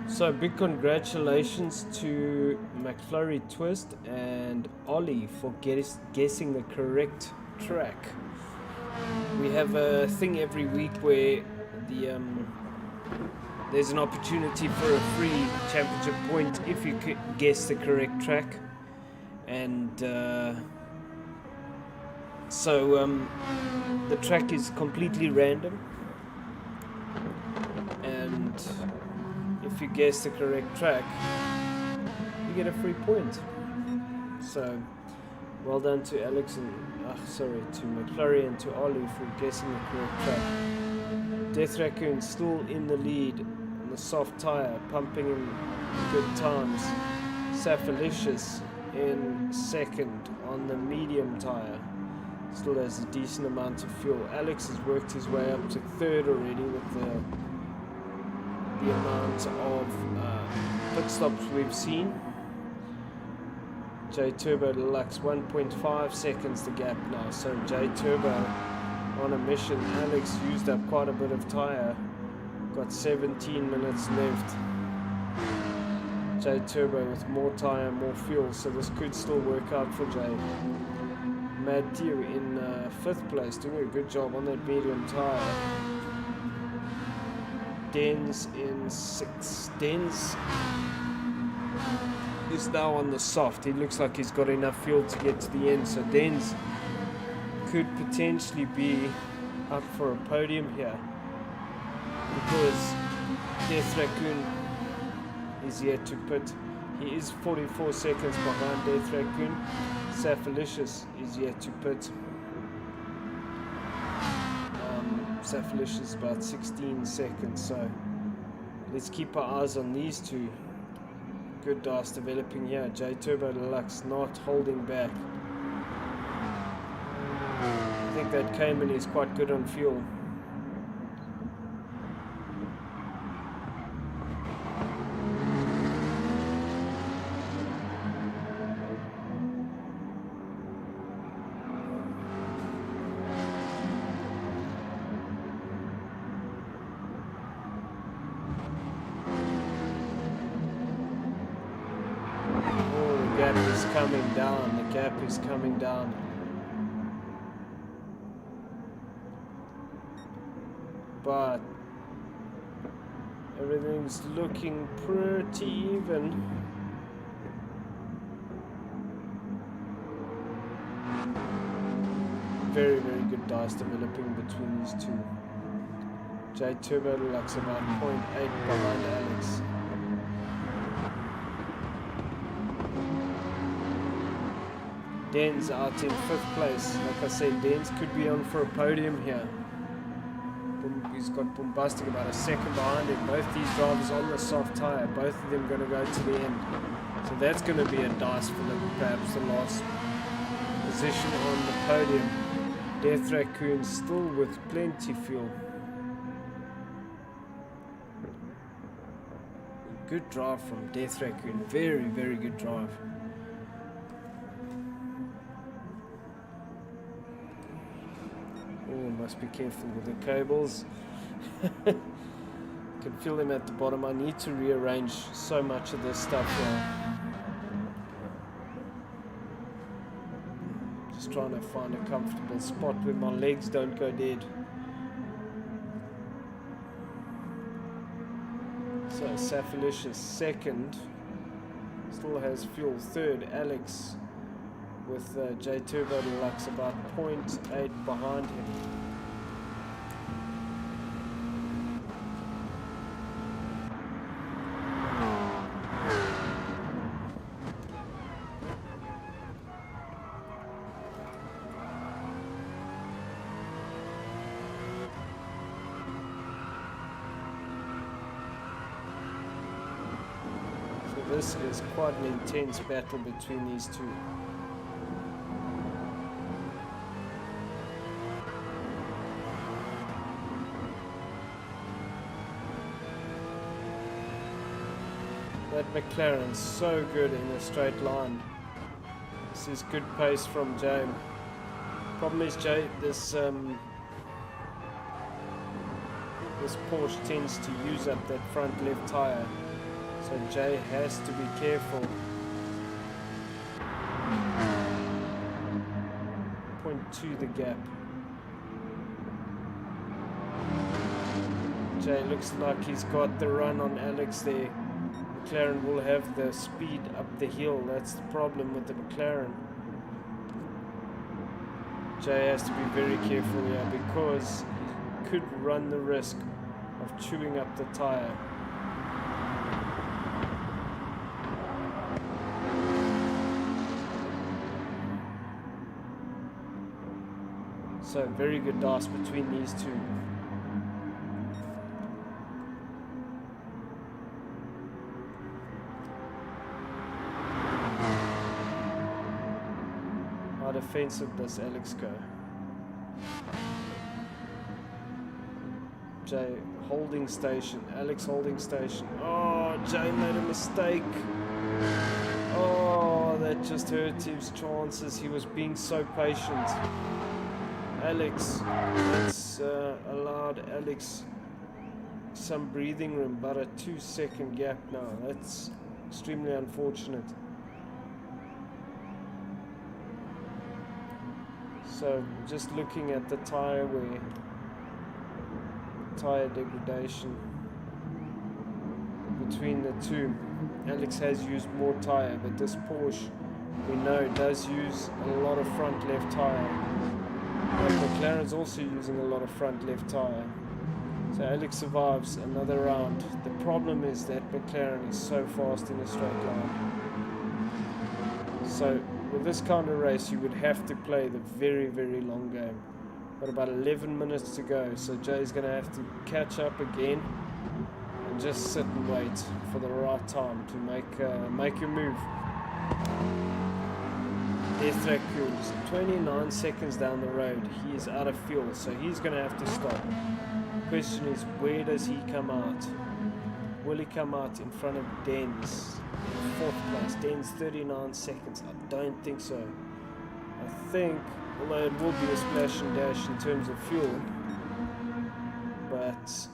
So big congratulations to McFlurry Twist and Ollie for guessing the correct track. We have a thing every week where there's an opportunity for a free championship point if you could guess the correct track. And the track is completely random, and if you guess the correct track, you get a free point. So, well done to Alex and to McFlurry and to Ollie for guessing the correct track. Death Raccoon still in the lead on the soft tire, pumping in good times. Safalicious in second on the medium tire, still has a decent amount of fuel. Alex has worked his way up to third already with the amount of pit stops we've seen. J Turbo Deluxe 1.5 seconds the gap now, so J Turbo on a mission. Alex used up quite a bit of tyre, got 17 minutes left. J Turbo with more tyre, more fuel, so this could still work out for J. Mad Theo in 5th place, doing a good job on that medium tyre. Denz in 6th. Denz is now on the soft. He looks like he's got enough fuel to get to the end, so Denz could potentially be up for a podium here, because Death Raccoon is yet to pit. He is 44 seconds behind Death Raccoon. Safalicious is yet to pit. Safalicious is about 16 seconds, so let's keep our eyes on these two. Good dice developing here. J Turbo Deluxe not holding back. I think that Cayman is quite good on fuel. Coming down, the gap is coming down. But everything's looking pretty even. Very, very good dice developing between these two. J Turbo Deluxe about 0.8 behind Alex. Denz out in 5th place. Like I said, Denz could be on for a podium here. He's got Bombastic about a second behind him. Both these drivers on the soft tyre. Both of them going to go to the end. So that's going to be a dice for perhaps the last position on the podium. Death Raccoon still with plenty fuel. Good drive from Death Raccoon. Very, very good drive. Oh, must be careful with the cables. Can feel them at the bottom. I need to rearrange so much of this stuff now. Just trying to find a comfortable spot where my legs don't go dead. So Safilicious second, still has fuel. Third, Alex with J Turbo Deluxe about 0.8 behind him. This is quite an intense battle between these two. That McLaren's so good in a straight line. This is good pace from Jay. Problem is, Jay, this Porsche tends to use up that front left tire. So Jay has to be careful. 0.2 the gap. Jay looks like he's got the run on Alex there. McLaren will have the speed up the hill. That's the problem with the McLaren. Jay has to be very careful here because he could run the risk of chewing up the tire. So very good dice between these two. How defensive does Alex go? Jay holding station, Alex holding station. Oh, Jay made a mistake. Oh, that just hurt his chances. He was being so patient. Alex, that's allowed Alex some breathing room, but a 2-second gap now. That's extremely unfortunate. So just looking at the tire wear, tire degradation between the two. Alex has used more tire, but this Porsche we know does use a lot of front left tire. And McLaren's also using a lot of front left tire. So Alex survives another round. The problem is that McLaren is so fast in a straight line. So with this kind of race you would have to play the very, very long game. Got about 11 minutes to go, so Jay's going to have to catch up again and just sit and wait for the right time to make your move. Death Raccoon is 29 seconds down the road. He is out of fuel, so he's going to have to stop. Question is, where does he come out? Will he come out in front of Denz in 4th place? Denz 39 seconds. I don't think so. I think, although it will be a splash and dash in terms of fuel, but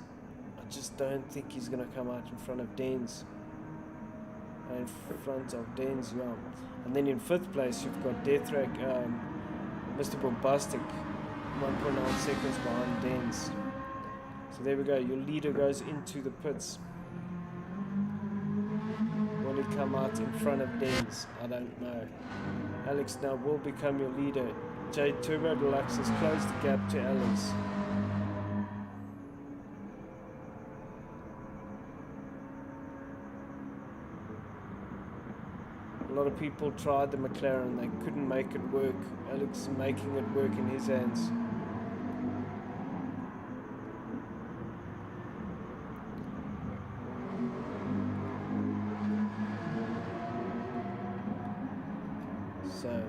I just don't think he's going to come out in front of Denz. In front of Denz, yeah. And then in 5th place you've got Deathrack, Mr. Bombastic, 1.9 seconds behind Denz. So there we go, your leader goes into the pits. Will he come out in front of Denz? I don't know. Alex now will become your leader. J Turbo Deluxe has closed the gap to Alex. A lot of people tried the McLaren, they couldn't make it work. Alex is making it work in his hands. So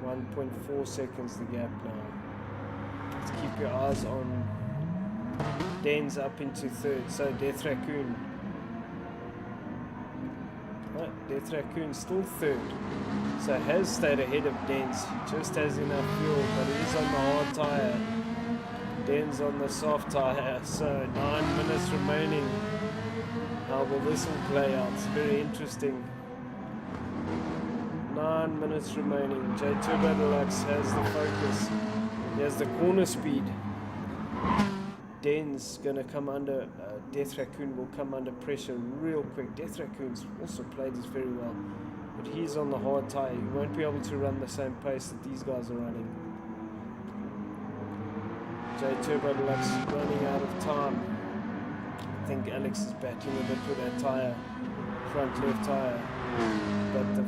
1.4 seconds the gap now. Let's keep your eyes on Dan's up into third, so Death Raccoon. Death Raccoon still third, so has stayed ahead of Dens. He just has enough fuel, but he's on the hard tyre. Dens on the soft tyre, so 9 minutes remaining. How will this all play out? It's very interesting. 9 minutes remaining. J Turbo Deluxe has the focus. He has the corner speed. Den's gonna come under. Death Raccoon will come under pressure real quick. Death Raccoon's also played this very well, but he's on the hard tyre. He won't be able to run the same pace that these guys are running. J Turbo Deluxe running out of time. I think Alex is battling a bit with that tyre, front left tyre, but the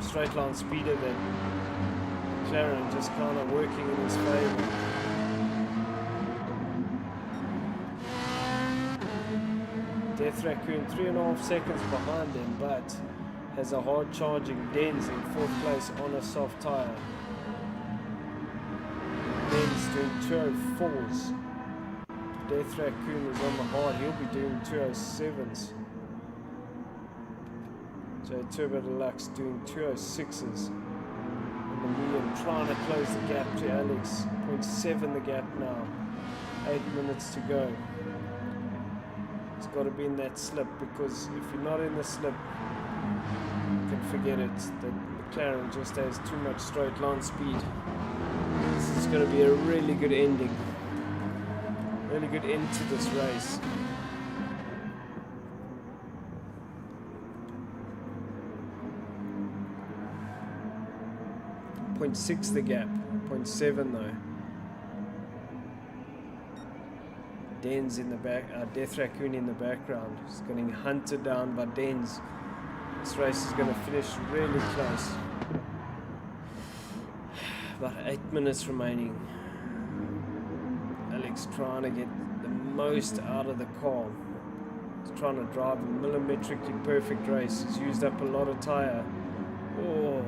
straight line speeder that McLaren just kind of working in his favour. Death Raccoon 3.5 seconds behind him, but has a hard charging Dens in 4th place on a soft tyre. Dens doing 204s. Death Raccoon is on the hard, he'll be doing 207s. J Turbo Deluxe doing 206s. And the medium trying to close the gap to Alex. 0.7 the gap now. 8 minutes to go. It's got to be in that slip, because if you're not in the slip, you can forget it. The McLaren just has too much straight line speed. This is going to be a really good ending. Really good end to this race. 0.6 the gap, 0.7 though. Dens in the back, Death Raccoon in the background. He's getting hunted down by Dens. This race is going to finish really close. About 8 minutes remaining. Alex trying to get the most out of the car. He's trying to drive a millimetrically perfect race. He's used up a lot of tyre. Oh,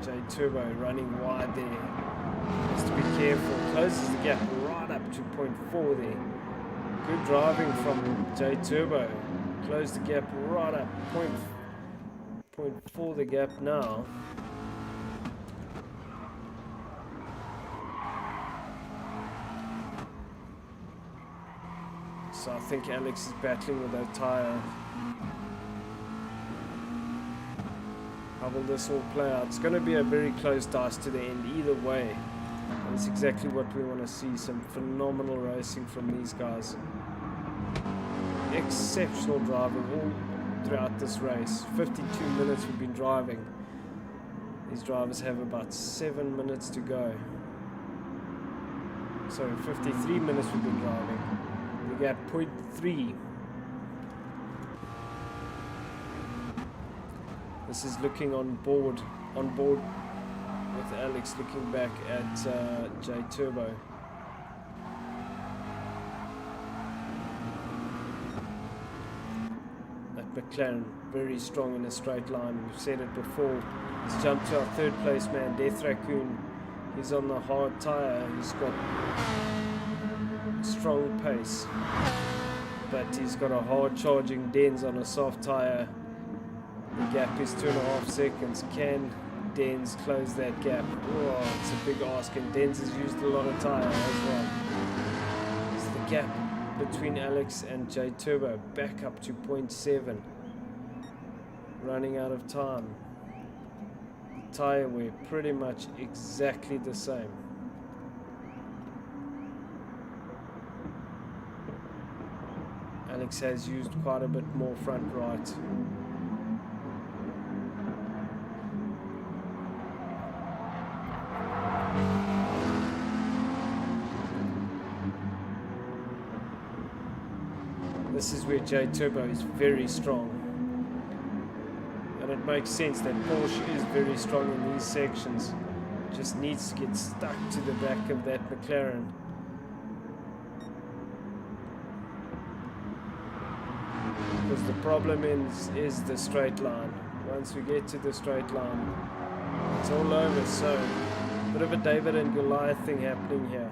J Turbo running wide there. Has to be careful. Closes the gap right up to 0.4 there. Good driving from J Turbo. Close the gap right up. 0.4 the gap now. So I think Alex is battling with that tyre. How will this all play out? It's going to be a very close dice to the end either way. And it's exactly what we want to see. Some phenomenal racing from these guys. Exceptional driving all throughout this race. 52 minutes we've been driving. These drivers have about 7 minutes to go. Sorry, 53 minutes we've been driving. We got 0.3. This is looking on board with Alex looking back at J Turbo. That McLaren very strong in a straight line. We've said it before. He's jumped to our third place man, Death Raccoon. He's on the hard tyre. He's got strong pace, but he's got a hard charging Dens on a soft tyre. The gap is 2.5 seconds. Can Dens close that gap? Oh, it's a big ask, and Dens has used a lot of tyre as well. It's the gap between Alex and J Turbo back up to 0.7. Running out of time. The tyre wear pretty much exactly the same. Alex has used quite a bit more front right. This is where J Turbo is very strong, and it makes sense that Porsche is very strong in these sections. Just needs to get stuck to the back of that McLaren. Because the problem is the straight line. Once we get to the straight line, it's all over. So, a bit of a David and Goliath thing happening here.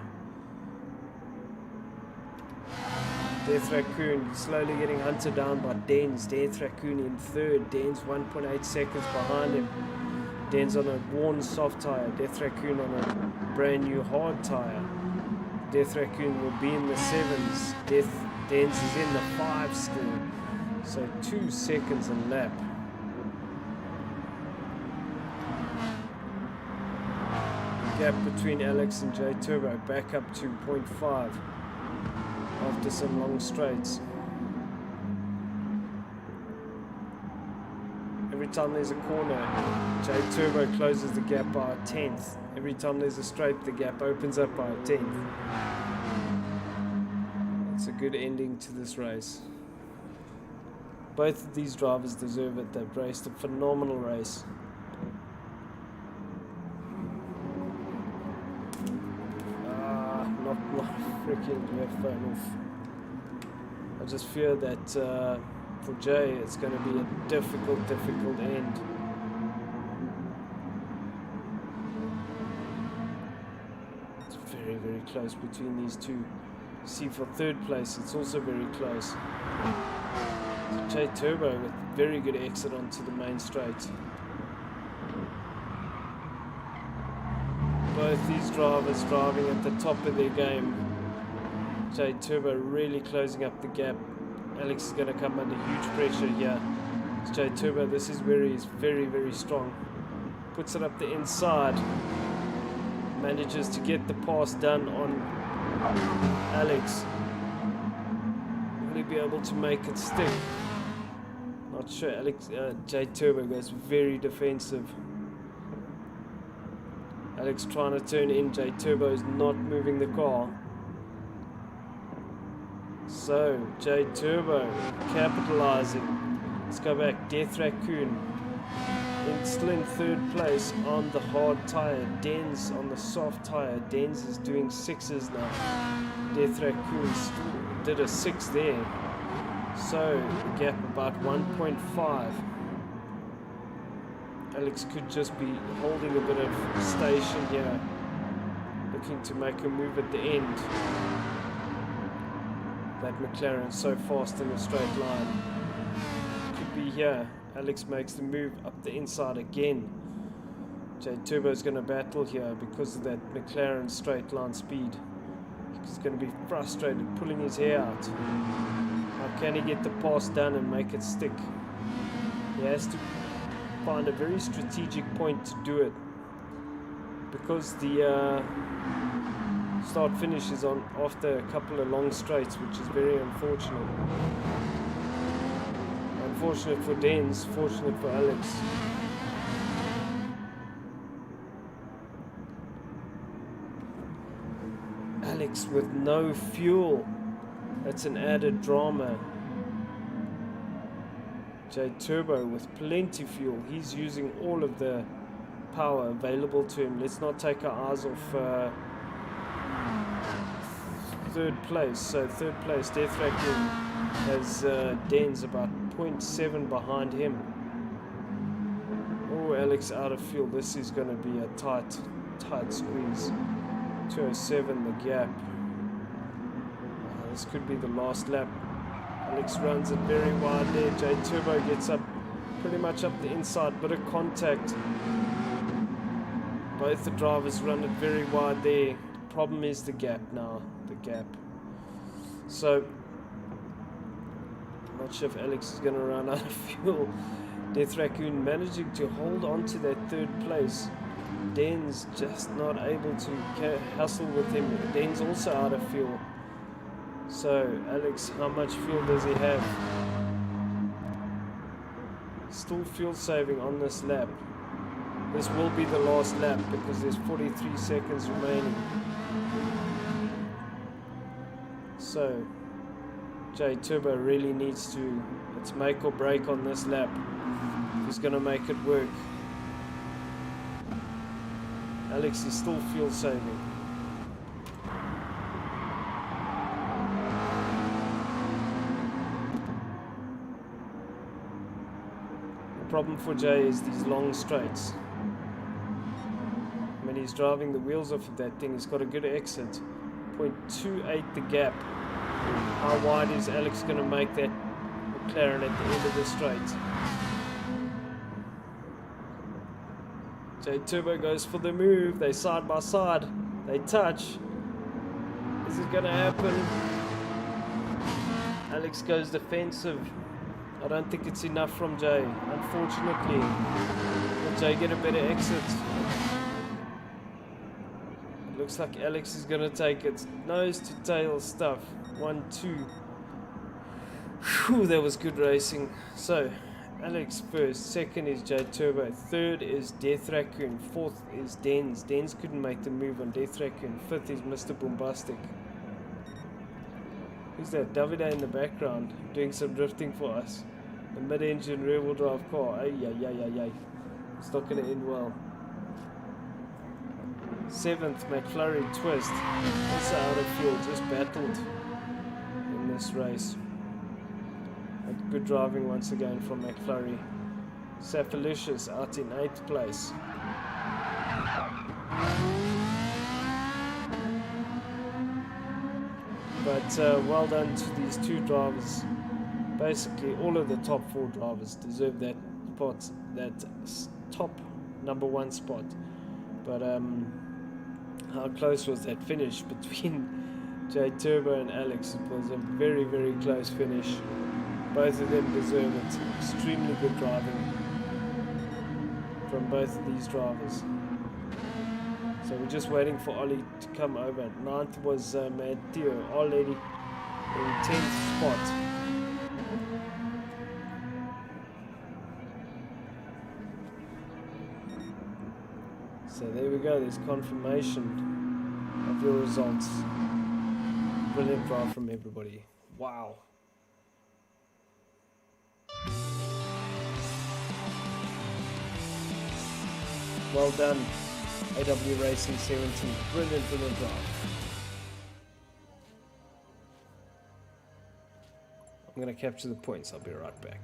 Death Raccoon slowly getting hunted down by Dens. Death Raccoon in third. Dens 1.8 seconds behind him. Dens on a worn soft tire. Death Raccoon on a brand new hard tire. Death Raccoon will be in the 7s. Dens is in the 5 still. So 2 seconds a lap. Gap between Alex and J Turbo back up to 0.5 after some long straights. Every time there's a corner, J Turbo closes the gap by a 1/10. Every time there's a straight, the gap opens up by a 1/10. It's a good ending to this race. Both of these drivers deserve it. They've raced a phenomenal race. Knocked my freaking left phone off. I just fear that for Jay it's going to be a difficult end. It's very close between these two. See, for third place it's also very close. J Turbo with very good exit onto the main straight. Both these drivers driving at the top of their game. J Turbo really closing up the gap. Alex is going to come under huge pressure here. J Turbo, this is where he's very strong. Puts it up the inside. Manages to get the pass done on Alex. Will he be able to make it stick? Not sure. J Turbo goes very defensive. Alex trying to turn in. J Turbo is not moving the car. So J Turbo capitalizing. Let's go back. Death Raccoon still in third place on the hard tire. Dens on the soft tire. Dens is doing 6s now. Death Raccoon did a 6 there. So the gap about 1.5. Alex could just be holding a bit of station here, looking to make a move at the end. That McLaren so fast in a straight line. Could be here. Alex makes the move up the inside again. J Turbo is going to battle here because of that McLaren straight line speed. He's going to be frustrated, pulling his hair out. How can he get the pass done and make it stick? He has to find a very strategic point to do it, because the start finish is on after a couple of long straights, which is very unfortunate. Unfortunate for Dens, fortunate for Alex. Alex with no fuel. That's an added drama. J Turbo with plenty fuel. He's using all of the power available to him. Let's not take our eyes off third place. So third place, Death Raccoon has Dens about 0.7 behind him. Oh, Alex out of fuel. This is going to be a tight squeeze. 207 the gap. This could be the last lap. Alex runs it very wide there. J Turbo gets up pretty much up the inside, bit of contact. Both the drivers run it very wide there. The problem is the gap now. The gap. So I'm not sure if Alex is going to run out of fuel. Death Raccoon managing to hold on to that third place. Dens just not able to hustle with him. Dens also out of fuel. So Alex, how much fuel does he have? Still fuel saving on this lap. This will be the last lap because there's 43 seconds remaining. So J Turbo really needs to, it's make or break on this lap. He's going to make it work. Alex is still fuel saving. The problem for Jay is these long straights. When he's driving the wheels off of that thing, he's got a good exit. 0.28 the gap. How wide is Alex going to make that McLaren at the end of the straight? J Turbo goes for the move. They side by side. They touch. Is it going to happen? Alex goes defensive. I don't think it's enough from Jay, unfortunately. Will Jay get a better exit? It looks like Alex is going to take it. Nose to tail stuff. 1, 2. Whew, that was good racing. So, Alex first. Second is J Turbo. Third is Death Raccoon. Fourth is Dens. Dens couldn't make the move on Death Raccoon. Fifth is Mr. Bombastic. Who's that? Davide in the background doing some drifting for us. The mid-engine rear-wheel drive car. Ay, ay, ay, ay, ay. It's not going to end well. Seventh, McFlurry Twist. Also out of fuel. Just battled in this race. But good driving once again from McFlurry. Saphalicious out in 8th place. But well done to these two drivers. Basically, all of the top 4 drivers deserve that spot, that top number 1 spot. But how close was that finish between J Turbo and Alex? It was a very, very close finish. Both of them deserve it. Extremely good driving from both of these drivers. So we're just waiting for Ollie to come over. 9th was Matteo, already in 10th spot. So there we go, there's confirmation of your results. Brilliant drive from everybody. Wow. Well done. AW Racing 17. Brilliant drive. I'm going to capture the points. I'll be right back.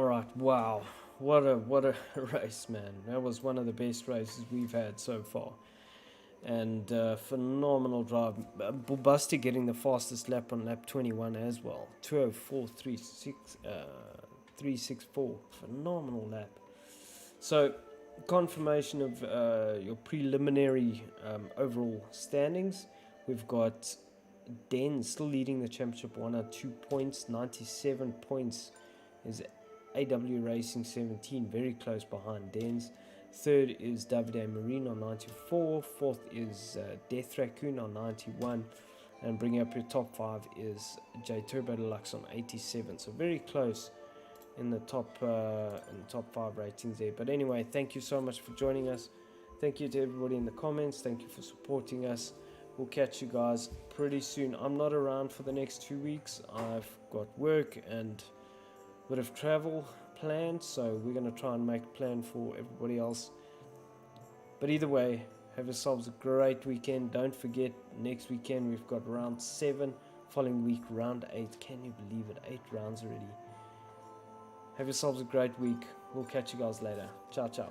All right, wow, what a race, man! That was one of the best races we've had so far, and phenomenal drive. Busti getting the fastest lap on lap 21 as well, 2:04.364. Phenomenal lap. So, confirmation of your preliminary overall standings. We've got Den still leading the championship, 102 points. 97 points is AW Racing 17, very close behind Den's. Third is Davide Marine on 94. Fourth is Death Raccoon on 91. And bringing up your top five is J Turbo Deluxe on 87. So very close in the top five ratings there. But anyway, thank you so much for joining us. Thank you to everybody in the comments. Thank you for supporting us. We'll catch you guys pretty soon. I'm not around for the next 2 weeks. I've got work and a bit of travel planned, so we're going to try and make a plan for everybody else. But either way, have yourselves a great weekend. Don't forget, next weekend we've got round 7, following week round 8. Can you believe it? 8 rounds already. Have yourselves a great week. We'll catch you guys later. Ciao, ciao.